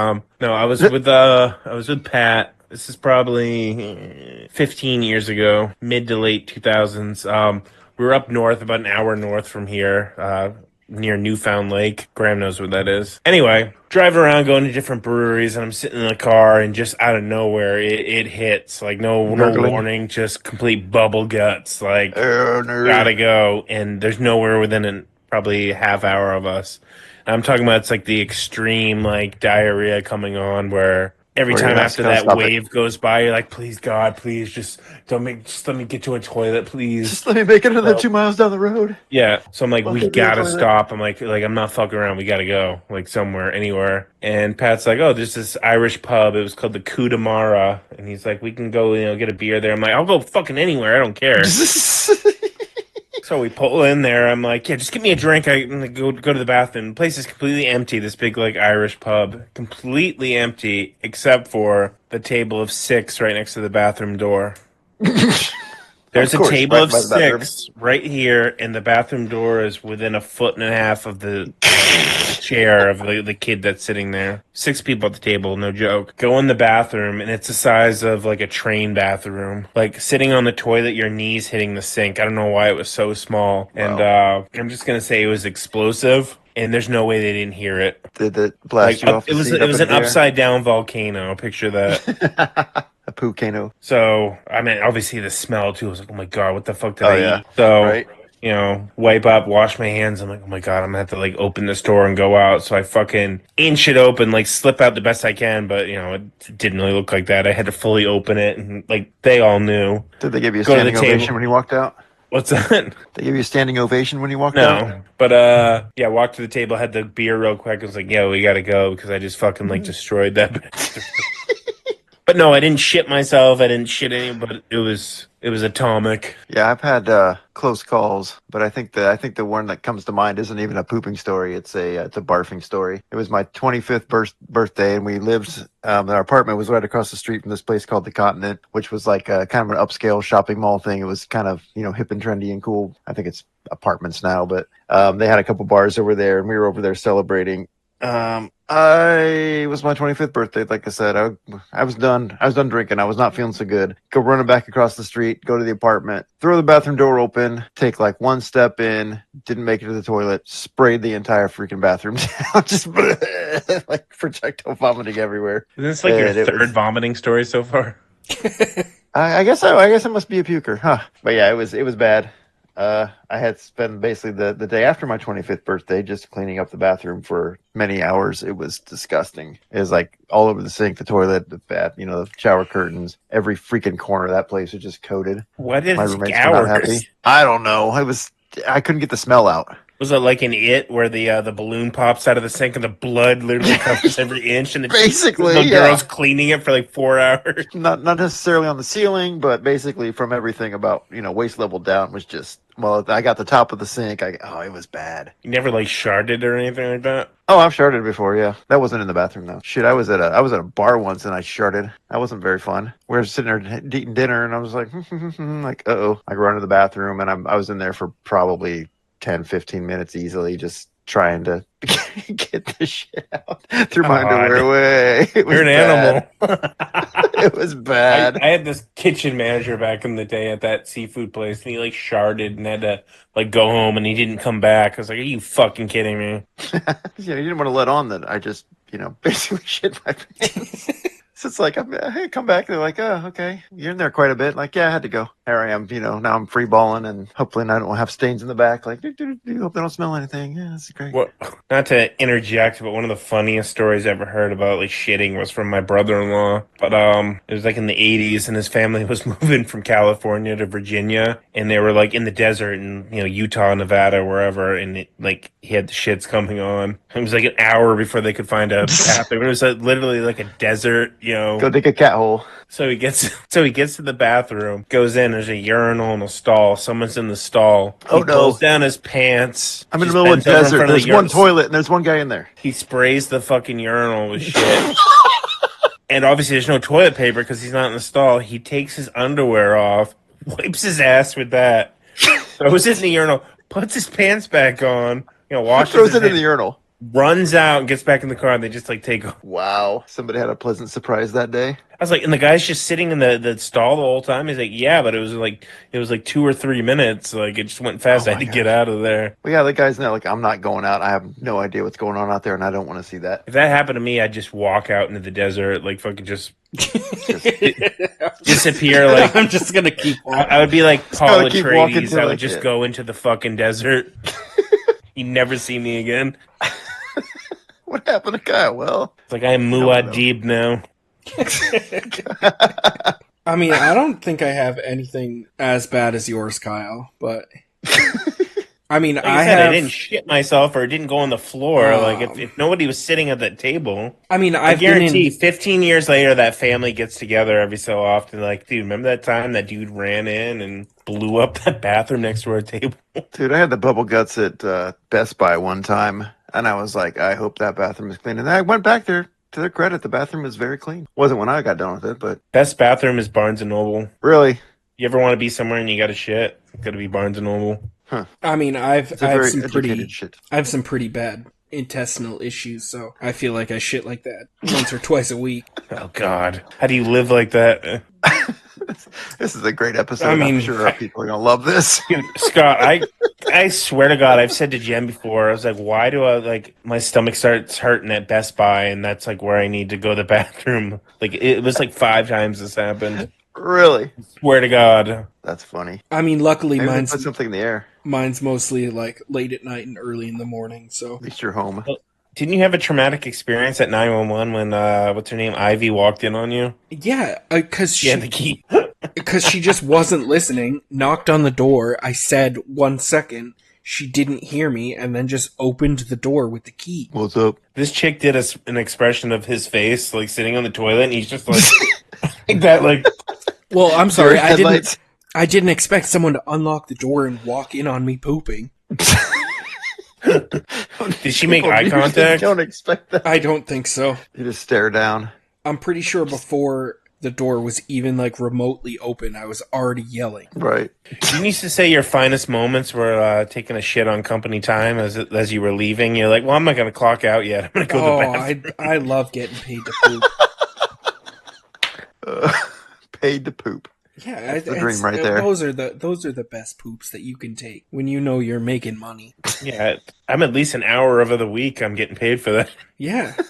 no, I was with Pat. This is probably 15 years ago, mid to late 2000s. We were up north, about an hour north from here, near Newfound Lake. Graham knows where that is. Anyway, driving around, going to different breweries, and I'm sitting in the car, and just out of nowhere, it hits. Like, no warning, just complete bubble guts. Like, gotta go. And there's nowhere within probably a half hour of us. And I'm talking about, it's like the extreme, like, diarrhea coming on where... Every time after that wave goes by, you're like, please, God, please, just let me get to a toilet, please. Just let me make it another 2 miles down the road. Yeah. So I'm like, we gotta stop. I'm like, I'm not fucking around. We gotta go, like, somewhere, anywhere. And Pat's like, oh, there's this Irish pub. It was called the Cootamara. And he's like, we can go, get a beer there. I'm like, I'll go fucking anywhere. I don't care. So we pull in there. I'm like, yeah, just give me a drink. I go to the bathroom. The place is completely empty. This big, like, Irish pub. Completely empty, except for the table of 6 right next to the bathroom door. There's a table of 6 right here, and the bathroom door is within 1.5 feet of the chair of the kid that's sitting there. 6 people at the table, no joke. Go in the bathroom, and it's the size of like a train bathroom. Like sitting on the toilet, your knees hitting the sink. I don't know why it was so small. Wow. And I'm just gonna say it was explosive. And there's no way they didn't hear it. Did it blast you off? It was an upside down volcano. Picture that. A poocano. So I mean, obviously the smell too. I was like, oh my God, what the fuck did I eat? So wipe up, wash my hands. I'm like, oh my God, I'm gonna have to like open this door and go out. So I fucking inch it open, like slip out the best I can, but it didn't really look like that. I had to fully open it, and like they all knew. Did they give you a standing ovation when you walked out? What's that? They give you a standing ovation when you walked out? No, but walked to the table, had the beer real quick. I was like, yeah, we gotta go because I just fucking like destroyed that. But no, I didn't shit myself. I didn't shit any, but it was atomic. Yeah, I've had close calls, but I think the one that comes to mind isn't even a pooping story. It's a barfing story. It was my 25th birthday, and we lived. Our apartment was right across the street from this place called the Continent, which was like kind of an upscale shopping mall thing. It was kind of hip and trendy and cool. I think it's apartments now, but they had a couple bars over there, and we were over there celebrating. It was my 25th birthday. Like I said, I was done. I was done drinking. I was not feeling so good. Go running back across the street, go to the apartment, throw the bathroom door open, take like one step in, didn't make it to the toilet, sprayed the entire freaking bathroom down, just like projectile vomiting everywhere. Is this like your third vomiting story so far? I guess I must be a puker, huh? But yeah, it was bad. I had spent basically the day after my 25th birthday just cleaning up the bathroom for many hours. It was disgusting. It was like all over the sink, the toilet, the bath, the shower curtains, every freaking corner of that place was just coated. What is my roommates were not happy. I don't know. I couldn't get the smell out. Was it like in It, where the balloon pops out of the sink and the blood literally covers every inch, and basically the girl's cleaning it for like 4 hours? Not necessarily on the ceiling, but basically from everything about waist level down was just. Well, I got the top of the sink. It was bad. You never like sharded or anything like that? Oh, I've sharded before. Yeah, that wasn't in the bathroom though. Shit, I was at a bar once and I sharded. That wasn't very fun. We were sitting there eating dinner and I was like, like, uh-oh. I run to the bathroom and I was in there for probably 10, 15 minutes easily, just trying to get the shit out through my underwear away. You're an animal. It was bad. I had this kitchen manager back in the day at that seafood place, and he like sharded and had to like go home, and he didn't come back. I was like, "Are you fucking kidding me?" Yeah, you didn't want to let on that I just basically shit my pants. So it's like, hey, come back. They're like, oh, okay. You're in there quite a bit. Like, yeah, I had to go. Here I am, now I'm free balling and hopefully I don't have stains in the back. Like, hope they don't smell anything. Yeah, that's great. Well, not to interject, but one of the funniest stories I ever heard about like shitting was from my brother-in-law. But it was like in the 80s, and his family was moving from California to Virginia, and they were like in the desert in Utah, Nevada, wherever, and he had the shits coming on. It was like an hour before they could find a bathroom. It was literally like a desert, Go dig a cat hole. So he gets to the bathroom, goes in, there's a urinal in a stall. Someone's in the stall. He pulls down his pants. I'm in the middle of a desert. There's one toilet and there's one guy in there. He sprays the fucking urinal with shit. And obviously there's no toilet paper because he's not in the stall. He takes his underwear off, wipes his ass with that, throws it in the urinal, puts his pants back on, washes throws it in the urinal. Runs out and gets back in the car, and they just take off. Wow. Somebody had a pleasant surprise that day. I was like, and the guy's just sitting in the stall the whole time. He's like, yeah, but it was like 2 or 3 minutes. Like, it just went fast. I had to get out of there. Well, yeah, the guy's now like, I'm not going out. I have no idea what's going on out there, and I don't want to see that. If that happened to me, I'd just walk out into the desert, like fucking just disappear. Like, I'm just gonna keep walking. I would be like Paul Atreides. I would just go into the fucking desert. You'd never see me again. What happened to Kyle? Well, it's like I'm Muad'Dib now. I mean, I don't think I have anything as bad as yours, Kyle, but I mean, I didn't shit myself or it didn't go on the floor. Like if nobody was sitting at that table, I mean, I guarantee 15 years later that family gets together every so often. Like, dude, remember that time that dude ran in and blew up that bathroom next to our table? Dude, I had the bubble guts at Best Buy one time. And I was like, I hope that bathroom is clean. And I went back there. To their credit, the bathroom was very clean. Wasn't when I got done with it, but... Best bathroom is Barnes & Noble. Really? You ever want to be somewhere and you got to shit? It's got to be Barnes & Noble. Huh. I mean, I have some pretty bad intestinal issues, so I feel like I shit like that once or twice a week. Oh, God. How do you live like that? This is a great episode. I mean, I'm sure people are going to love this. Scott, I swear to God, I've said to Jen before, I was like, why do my stomach starts hurting at Best Buy, and that's like where I need to go to the bathroom. Like, it was like 5 times this happened. Really? Swear to God. That's funny. I mean, luckily Maybe mine's put something in the air. Mine's mostly like late at night and early in the morning, so at least you're home. Well, didn't you have a traumatic experience at 911 when what's her name, Ivy, walked in on you? Yeah, because she had the key. Because she just wasn't listening, knocked on the door, I said 1 second, she didn't hear me, and then just opened the door with the key. What's up? This chick did an expression of his face, like sitting on the toilet, and he's just like, Like that, like, Well, I'm sorry. Headlights. I didn't expect someone to unlock the door and walk in on me pooping. did she make People eye usually contact? Don't expect that. I don't think so. You just stare down. I'm pretty sure before the door was even like remotely open, I was already yelling. Right. You used to say your finest moments were taking a shit on company time as you were leaving. You're like, well, I'm not going to clock out yet. I'm going to go to the bathroom. I love getting paid to poop. Paid to poop. Yeah, That's the dream right there. Those are the best poops that you can take when you know you're making money. Yeah, I'm at least an hour of the week. I'm getting paid for that. Yeah. I'm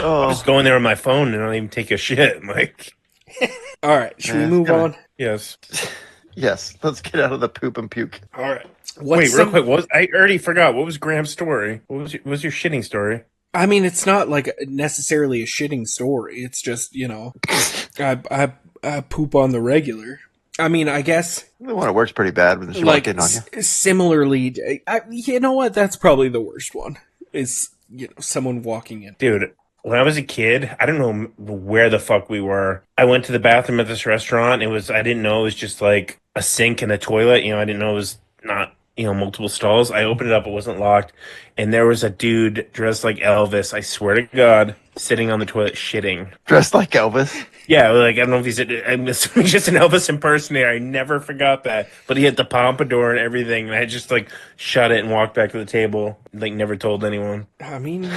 Oh, just going there on my phone and I don't even take a shit. I'm like, All right, should we Yeah, move kinda- on? yes. yes. Let's get out of the poop and puke. All right. Wait, real quick. I already forgot. What was Graham's story? What was your shitting story? I mean, it's not like necessarily a shitting story. It's just, I poop on the regular. I mean, I guess The one that works pretty bad when she like walked in on you. similarly, you know what? That's probably the worst one. Is someone walking in. Dude, when I was a kid, I don't know where the fuck we were. I went to the bathroom at this restaurant. I didn't know it was just like a sink and a toilet. I didn't know it was not, multiple stalls. I opened it up. It wasn't locked. And there was a dude dressed like Elvis. I swear to God, sitting on the toilet shitting. Dressed like Elvis. Yeah, like, I don't know if I'm assuming just an Elvis impersonator. I never forgot that. But he had the pompadour and everything. And I just like shut it and walked back to the table. Like never told anyone. I mean,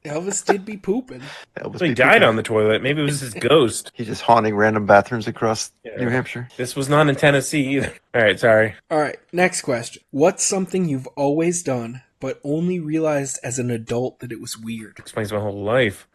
Elvis did be pooping. Elvis So he be died pooping. on the toilet. Maybe it was his ghost. He's just haunting random bathrooms across Yeah. New Hampshire. This was not in Tennessee either. All right, sorry. All right, next question. What's something you've always done but only realized as an adult that it was weird? Explains my whole life.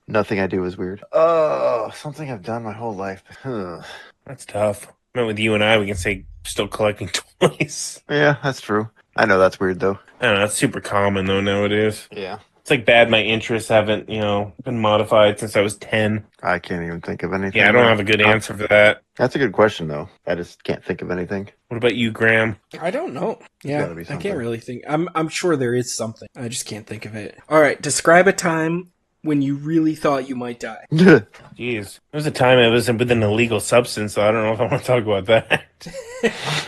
Nothing I do is weird. Oh, something I've done my whole life. Ugh. That's tough. I mean, with you and I, we can say still collecting toys. Yeah, that's true. I know that's weird though. I don't know. That's super common though nowadays. Yeah. It's like bad. My interests haven't, been modified since I was 10. I can't even think of anything. Yeah, I don't have a good answer for that. That's a good question though. I just can't think of anything. What about you, Graham? I don't know. Yeah, gotta be I something. can't really think. I'm sure there is something. I just can't think of it. All right, describe a time when you really thought you might die. Jeez. There was a time I was with an illegal substance, so I don't know if I want to talk about that.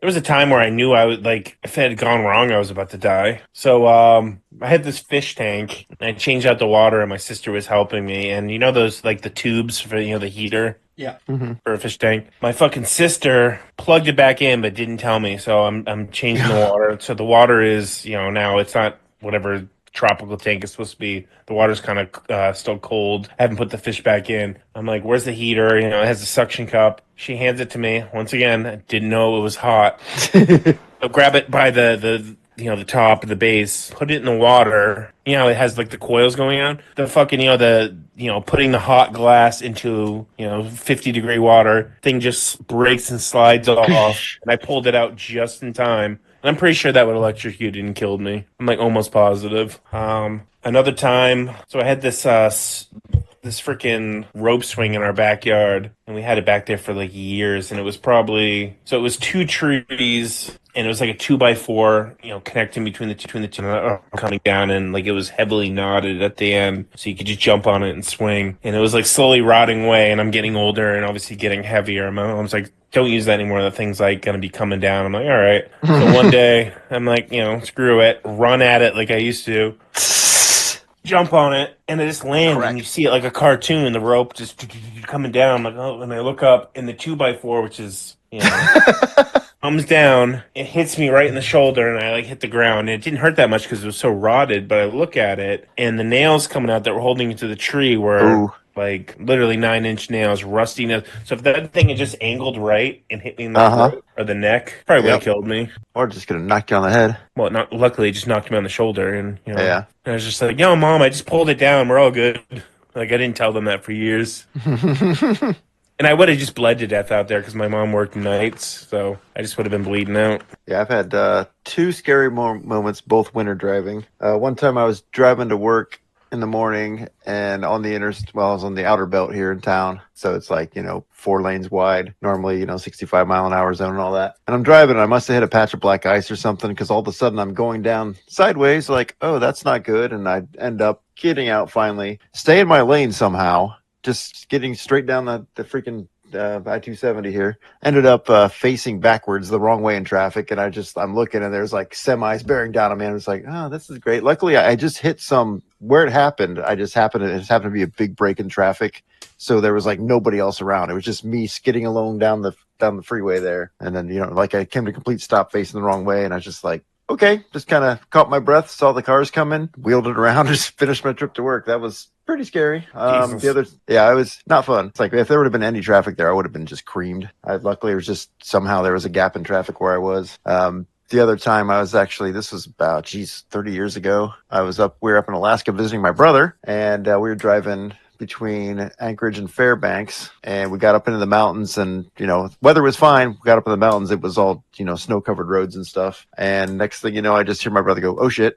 There was a time where I knew I would, like, if it had gone wrong, I was about to die. So, I had this fish tank, and I changed out the water, and my sister was helping me. And you know those, like, the tubes for, the heater Yeah. for a fish tank? My fucking sister plugged it back in, but didn't tell me. So I'm changing the water. So the water is, now it's not whatever tropical tank is supposed to be. The water's kind of still cold. I haven't put the fish back in. I'm like, where's the heater? It has a suction cup. She hands it to me. Once again, I didn't know it was hot. So grab it by the top of the base, put it in the water. It has like the coils going on. The fucking, putting the hot glass into, 50-degree water, thing just breaks and slides off. And I pulled it out just in time. And I'm pretty sure that would electrocute and killed me. I'm like almost positive. Another time, so I had this freaking rope swing in our backyard, and we had it back there for like years. And it was two trees, and it was like a 2x4, connecting between the two, coming down, and like it was heavily knotted at the end, so you could just jump on it and swing. And it was like slowly rotting away, and I'm getting older and obviously getting heavier. My mom's like, don't use that anymore. That thing's like gonna be coming down. I'm like, all right. So one day, I'm like, screw it, run at it like I used to. Jump on it, and I just land, and you see it like a cartoon, the rope just coming down. I'm like, oh, and I look up, and the 2x4, which is, comes down, it hits me right in the shoulder, and I like hit the ground. And it didn't hurt that much because it was so rotted, but I look at it, and the nails coming out that were holding it to the tree were Ooh. like literally 9-inch nails, rusty nails. So if that thing had just angled right and hit me in the throat or the neck, probably would have killed me. Or just gonna knock you on the head. Well, luckily, it just knocked me on the shoulder, and Yeah. and I was just like, "Yo, Mom, I just pulled it down. We're all good." Like I didn't tell them that for years, and I would have just bled to death out there because my mom worked nights, so I just would have been bleeding out. Yeah, I've had two scary moments, both winter driving. One time I was driving to work in the morning and on the I was on the outer belt here in town. So it's like, 4 lanes wide, normally, 65 mile an hour zone and all that. And I'm driving, and I must have hit a patch of black ice or something, because all of a sudden I'm going down sideways like, oh, that's not good. And I end up getting out finally, stay in my lane somehow, just getting straight down the freaking I-270 here. Ended up facing backwards the wrong way in traffic, and I'm looking, and there's like semis bearing down on me. And it's like, oh, this is great. Luckily, I just hit where it happened. It just happened to be a big break in traffic, so there was like nobody else around. It was just me skidding along down the freeway there, and then like I came to complete stop facing the wrong way, and I was just like, okay, just kind of caught my breath, saw the cars coming, wheeled it around, just finished my trip to work. That was pretty scary. It was not fun. It's like if there would have been any traffic there, I would have been just creamed. Luckily, it was just somehow there was a gap in traffic where I was. The other time I was actually, this was about, 30 years ago. We were up in Alaska visiting my brother, and we were driving between Anchorage and Fairbanks, and we got up into the mountains, and weather was fine. We got up in the mountains, it was all snow covered roads and stuff, and next thing you know, I just hear my brother go, oh shit.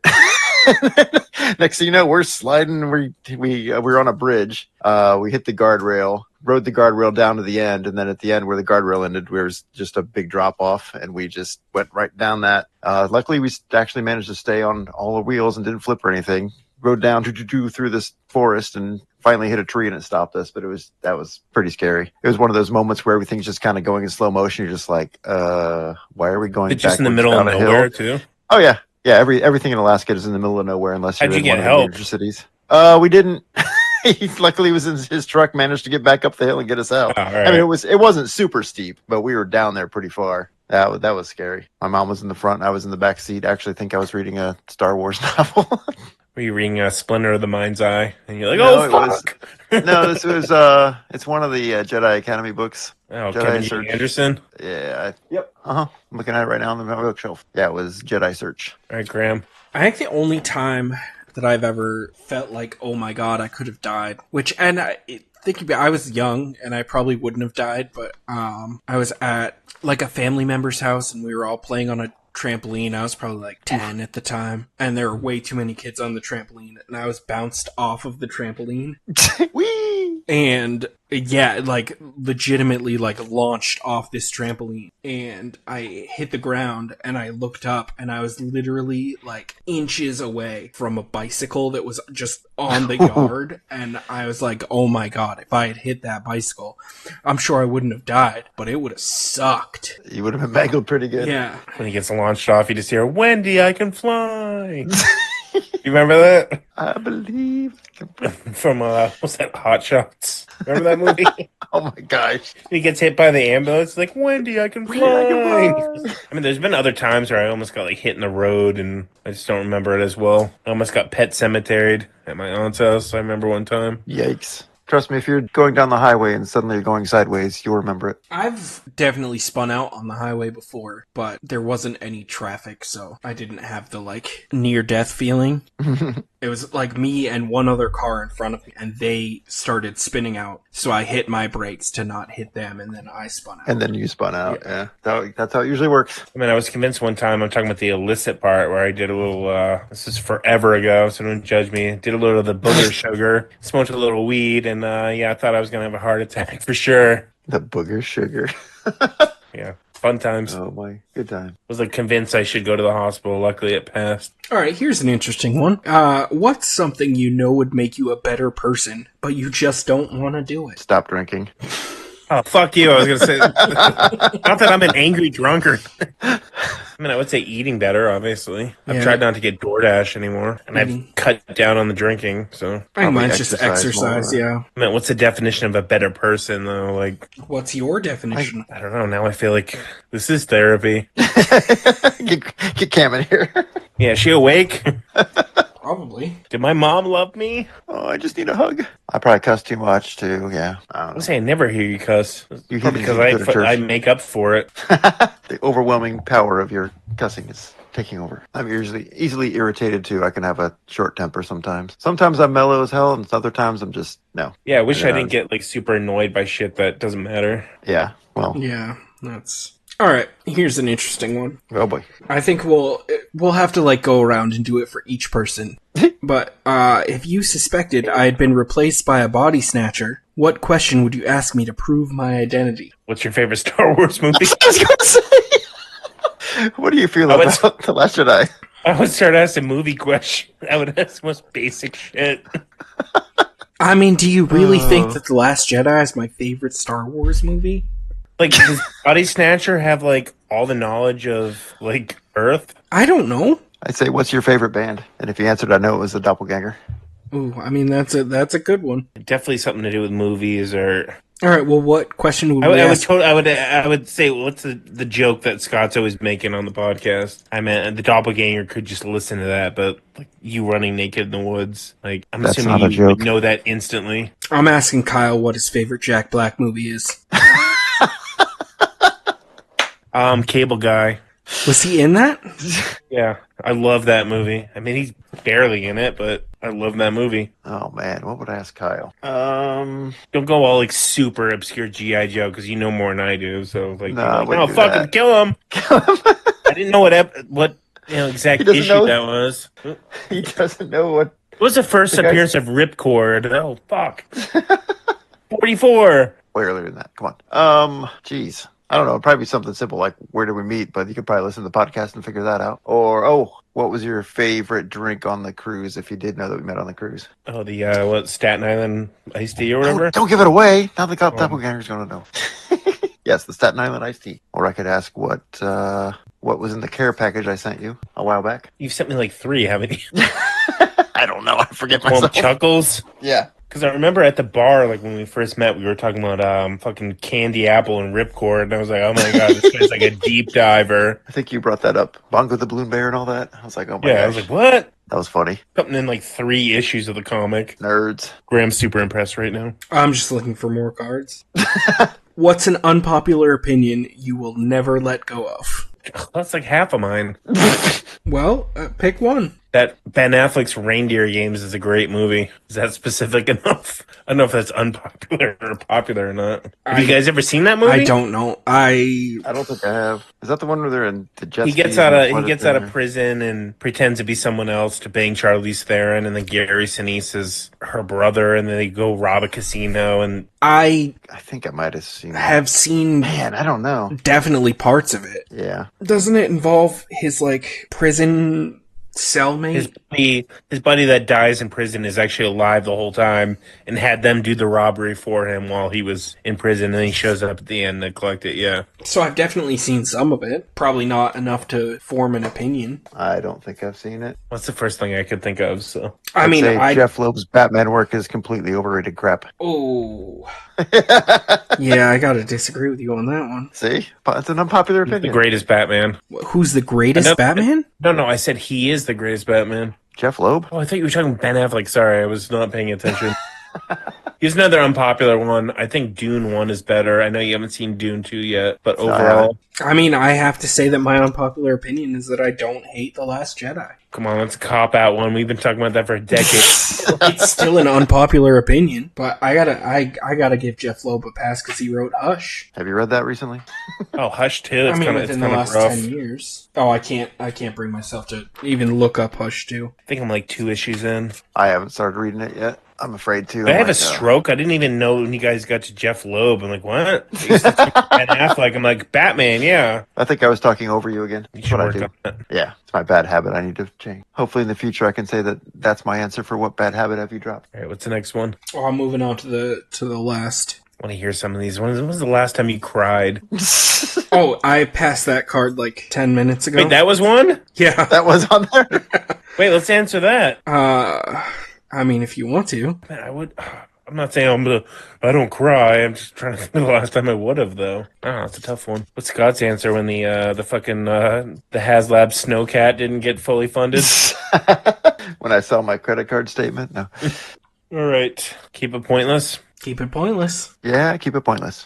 Next thing you know, we're sliding. We're on a bridge. We hit the guardrail, rode the guardrail down to the end, and then at the end where the guardrail ended, there was just a big drop off, and we just went right down that. Luckily, we actually managed to stay on all the wheels and didn't flip or anything. Rode down through this forest and finally hit a tree, and it stopped us. But that was pretty scary. It was one of those moments where everything's just kind of going in slow motion. You're just like, why are we going? It's just in the middle of nowhere too. Oh yeah. Yeah, everything in Alaska is in the middle of nowhere unless you're How'd you in get one of the help? major cities. We didn't. He luckily was in his truck, managed to get back up the hill and get us out. Oh, right. I mean, it wasn't super steep, but we were down there pretty far. That was scary. My mom was in the front, and I was in the back seat. I actually think I was reading a Star Wars novel. Were you reading Splinter of the Mind's Eye? And you're like, No, fuck! No, this was it's one of the Jedi Academy books. Oh, Jedi Kevin G. Search. Anderson? Yeah. Yep. I'm looking at it right now on the bookshelf. Yeah, it was Jedi Search. All right, Graham. I think the only time that I've ever felt like, oh my god, I could have died, thinking about, I was young and I probably wouldn't have died, but I was at like a family member's house and we were all playing on a trampoline. I was probably like 10 at the time, and there were way too many kids on the trampoline, and I was bounced off of the trampoline. Whee! And yeah, like legitimately like launched off this trampoline, and I hit the ground and I looked up and I was literally like inches away from a bicycle that was just on the yard, and I was like, oh my god, if I had hit that bicycle, I'm sure I wouldn't have died, but it would have sucked. You would have been mangled pretty good. Yeah. When he gets launched off, you just hear, Wendy, I can fly. You remember that? I believe. From, what's that, Hot Shots? Remember that movie? Oh my gosh. He gets hit by the ambulance, like, Wendy, I can fly. fly. I mean, there's been other times where I almost got, like, hit in the road, and I just don't remember it as well. I almost got pet cemeteried at my aunt's house, I remember one time. Yikes. Trust me, if you're going down the highway and suddenly you're going sideways, you'll remember it. I've definitely spun out on the highway before, but there wasn't any traffic, so I didn't have the, like, near-death feeling. It was, like, me and one other car in front of me, and they started spinning out, so I hit my brakes to not hit them, and then I spun out. And then you spun out, yeah. That's how it usually works. I mean, I was convinced one time, I'm talking about the illicit part, where I did a little, this is forever ago, so don't judge me, did a little of the booger sugar, smoked a little weed, and I thought I was going to have a heart attack for sure. The booger sugar. Yeah, fun times. Oh my, good time. Was like convinced I should go to the hospital. Luckily, it passed. All right, here's an interesting one. What's something you know would make you a better person, but you just don't want to do it? Stop drinking. Oh, fuck you. I was going to say, not that I'm an angry drunkard. I mean, I would say eating better, obviously. I've tried not to get DoorDash anymore, and I've cut down on the drinking, so. I think mine's just exercise, yeah. I mean, what's the definition of a better person, though? Like, what's your definition? I don't know. Now I feel like this is therapy. Get Cam in here. Yeah, is she awake? Probably. Did my mom love me? Oh, I just need a hug. I probably cuss too much, too, yeah. I was saying I never hear you cuss. You Probably hear me go to because church. I make up for it. The overwhelming power of your cussing is taking over. I'm usually easily irritated, too. I can have a short temper sometimes. Sometimes I'm mellow as hell, and other times I'm just, no. Yeah, I wish I didn't get, like, super annoyed by shit that doesn't matter. Yeah, well. Yeah, that's... All right, here's an interesting one. Oh, boy. I think we'll have to, like, go around and do it for each person. But if you suspected I had been replaced by a body snatcher, what question would you ask me to prove my identity? What's your favorite Star Wars movie? I was going to say, what do you feel about The Last Jedi? I would start asking movie questions. I would ask the most basic shit. I mean, do you really think that The Last Jedi is my favorite Star Wars movie? Like, does Body Snatcher have like all the knowledge of like Earth? I don't know. I'd say, what's your favorite band? And if you answered, I know it was a doppelganger. Ooh, I mean, that's a good one. Definitely something to do with movies or. All right, well, what question would we ask? I would say, what's the joke that Scott's always making on the podcast? I meant the doppelganger could just listen to that, but like you running naked in the woods, like I'm That's assuming not a you would joke. know that instantly. I'm asking Kyle what his favorite Jack Black movie is. Cable Guy. Was he in that? Yeah, I love that movie. I mean, he's barely in it, but I love that movie. Oh man, what would I ask Kyle? Don't go all like super obscure GI Joe because you know more than I do. So like, No, I no, wouldn't do fucking that. kill him. I didn't know what exact He doesn't issue know. that was. What He doesn't know what. was the first The guy's- appearance of Ripcord? Oh fuck, 44. Way earlier than that. Come on. Jeez. I don't know. It'd probably be something simple like where did we meet? But you could probably listen to the podcast and figure that out. Or what was your favorite drink on the cruise? If you did know that we met on the cruise. Oh, the what Staten Island iced tea or whatever. Don't give it away. Now the Oh. doppelganger's gonna know. Yes, the Staten Island iced tea. Or I could ask what was in the care package I sent you a while back. You've sent me like 3, haven't you? I don't know. I forget Call them myself. Chuckles. Yeah. Because I remember at the bar, like when we first met, we were talking about fucking Candy Apple and Ripcord, and I was like, oh my god, this guy's like a deep diver. I think you brought that up. Bongo the Balloon Bear and all that. I was like, oh my Yeah, I gosh. was like, what? That was funny. Something in like 3 issues of the comic. Nerds. Graham's super impressed right now. I'm just looking for more cards. What's an unpopular opinion you will never let go of? That's like half of mine. Well, pick one. That Ben Affleck's Reindeer Games is a great movie. Is that specific enough? I don't know if that's unpopular or popular or not. Have you guys ever seen that movie? I don't know. I don't think I have. Is that the one where they're in the jet He ski gets and out what of is there? prison and pretends to be someone else to bang Charlize Theron, and then Gary Sinise is her brother, and then they go rob a casino. And I I think I might have seen that. have seen Man, I don't know. definitely parts of it. Yeah. Doesn't it involve his like prison cellmate? his buddy that dies in prison is actually alive the whole time, and had them do the robbery for him while he was in prison. And then he shows up at the end to collect it. Yeah, So I've definitely seen some of it. Probably not enough to form an opinion. I don't think I've seen it. that's the first thing I could think of. So I I'd mean, say Jeff Loeb's Batman work is completely overrated crap. Oh, yeah, I gotta disagree with you on that one. See? It's an unpopular the opinion. greatest Batman. Who's the greatest Another- Batman? No, I said he is the greatest Batman. Jeff Loeb? Oh, I thought you were talking Ben Affleck. Sorry, I was not paying attention. Here's another unpopular one. I think Dune 1 is better. I know you haven't seen Dune 2 yet, but No, I overall, I mean, I have to say that my unpopular opinion is that I don't hate The Last Jedi. come on, let's cop out one. We've been talking about that for a decade. It's still an unpopular opinion, but I gotta give Jeff Loeb a pass because he wrote Hush. Have you read that recently? Oh, Hush too. It's I mean, kind within the of last rough. 10 years. Oh, I can't bring myself to even look up Hush 2. I think I'm like 2 issues in. I haven't started reading it yet. I'm afraid to. I I'm have a like, stroke. I didn't even know when you guys got to Jeff Loeb. I'm like, what? I used to think Ben Affleck. I'm like, Batman, yeah. I think I was talking over you again. You That's should what I work do. on that. Yeah, it's my bad habit. I need to change. Hopefully, in the future, I can say that that's my answer for what bad habit have you dropped. All right, what's the next one? Oh, I'm moving on to the last. I want to hear some of these. When was the last time you cried? Oh, I passed that card like 10 minutes ago. Wait, that was one? Yeah. That was on there. Wait, let's answer that. I mean, if you want to. Man, I would. I'm not saying I don't cry. I'm just trying to think of the last time I would have, though. Oh, that's a tough one. What's Scott's answer when the fucking the HasLab Snowcat didn't get fully funded? When I saw my credit card statement, no. All right, keep it pointless. Keep it pointless. Yeah, keep it pointless.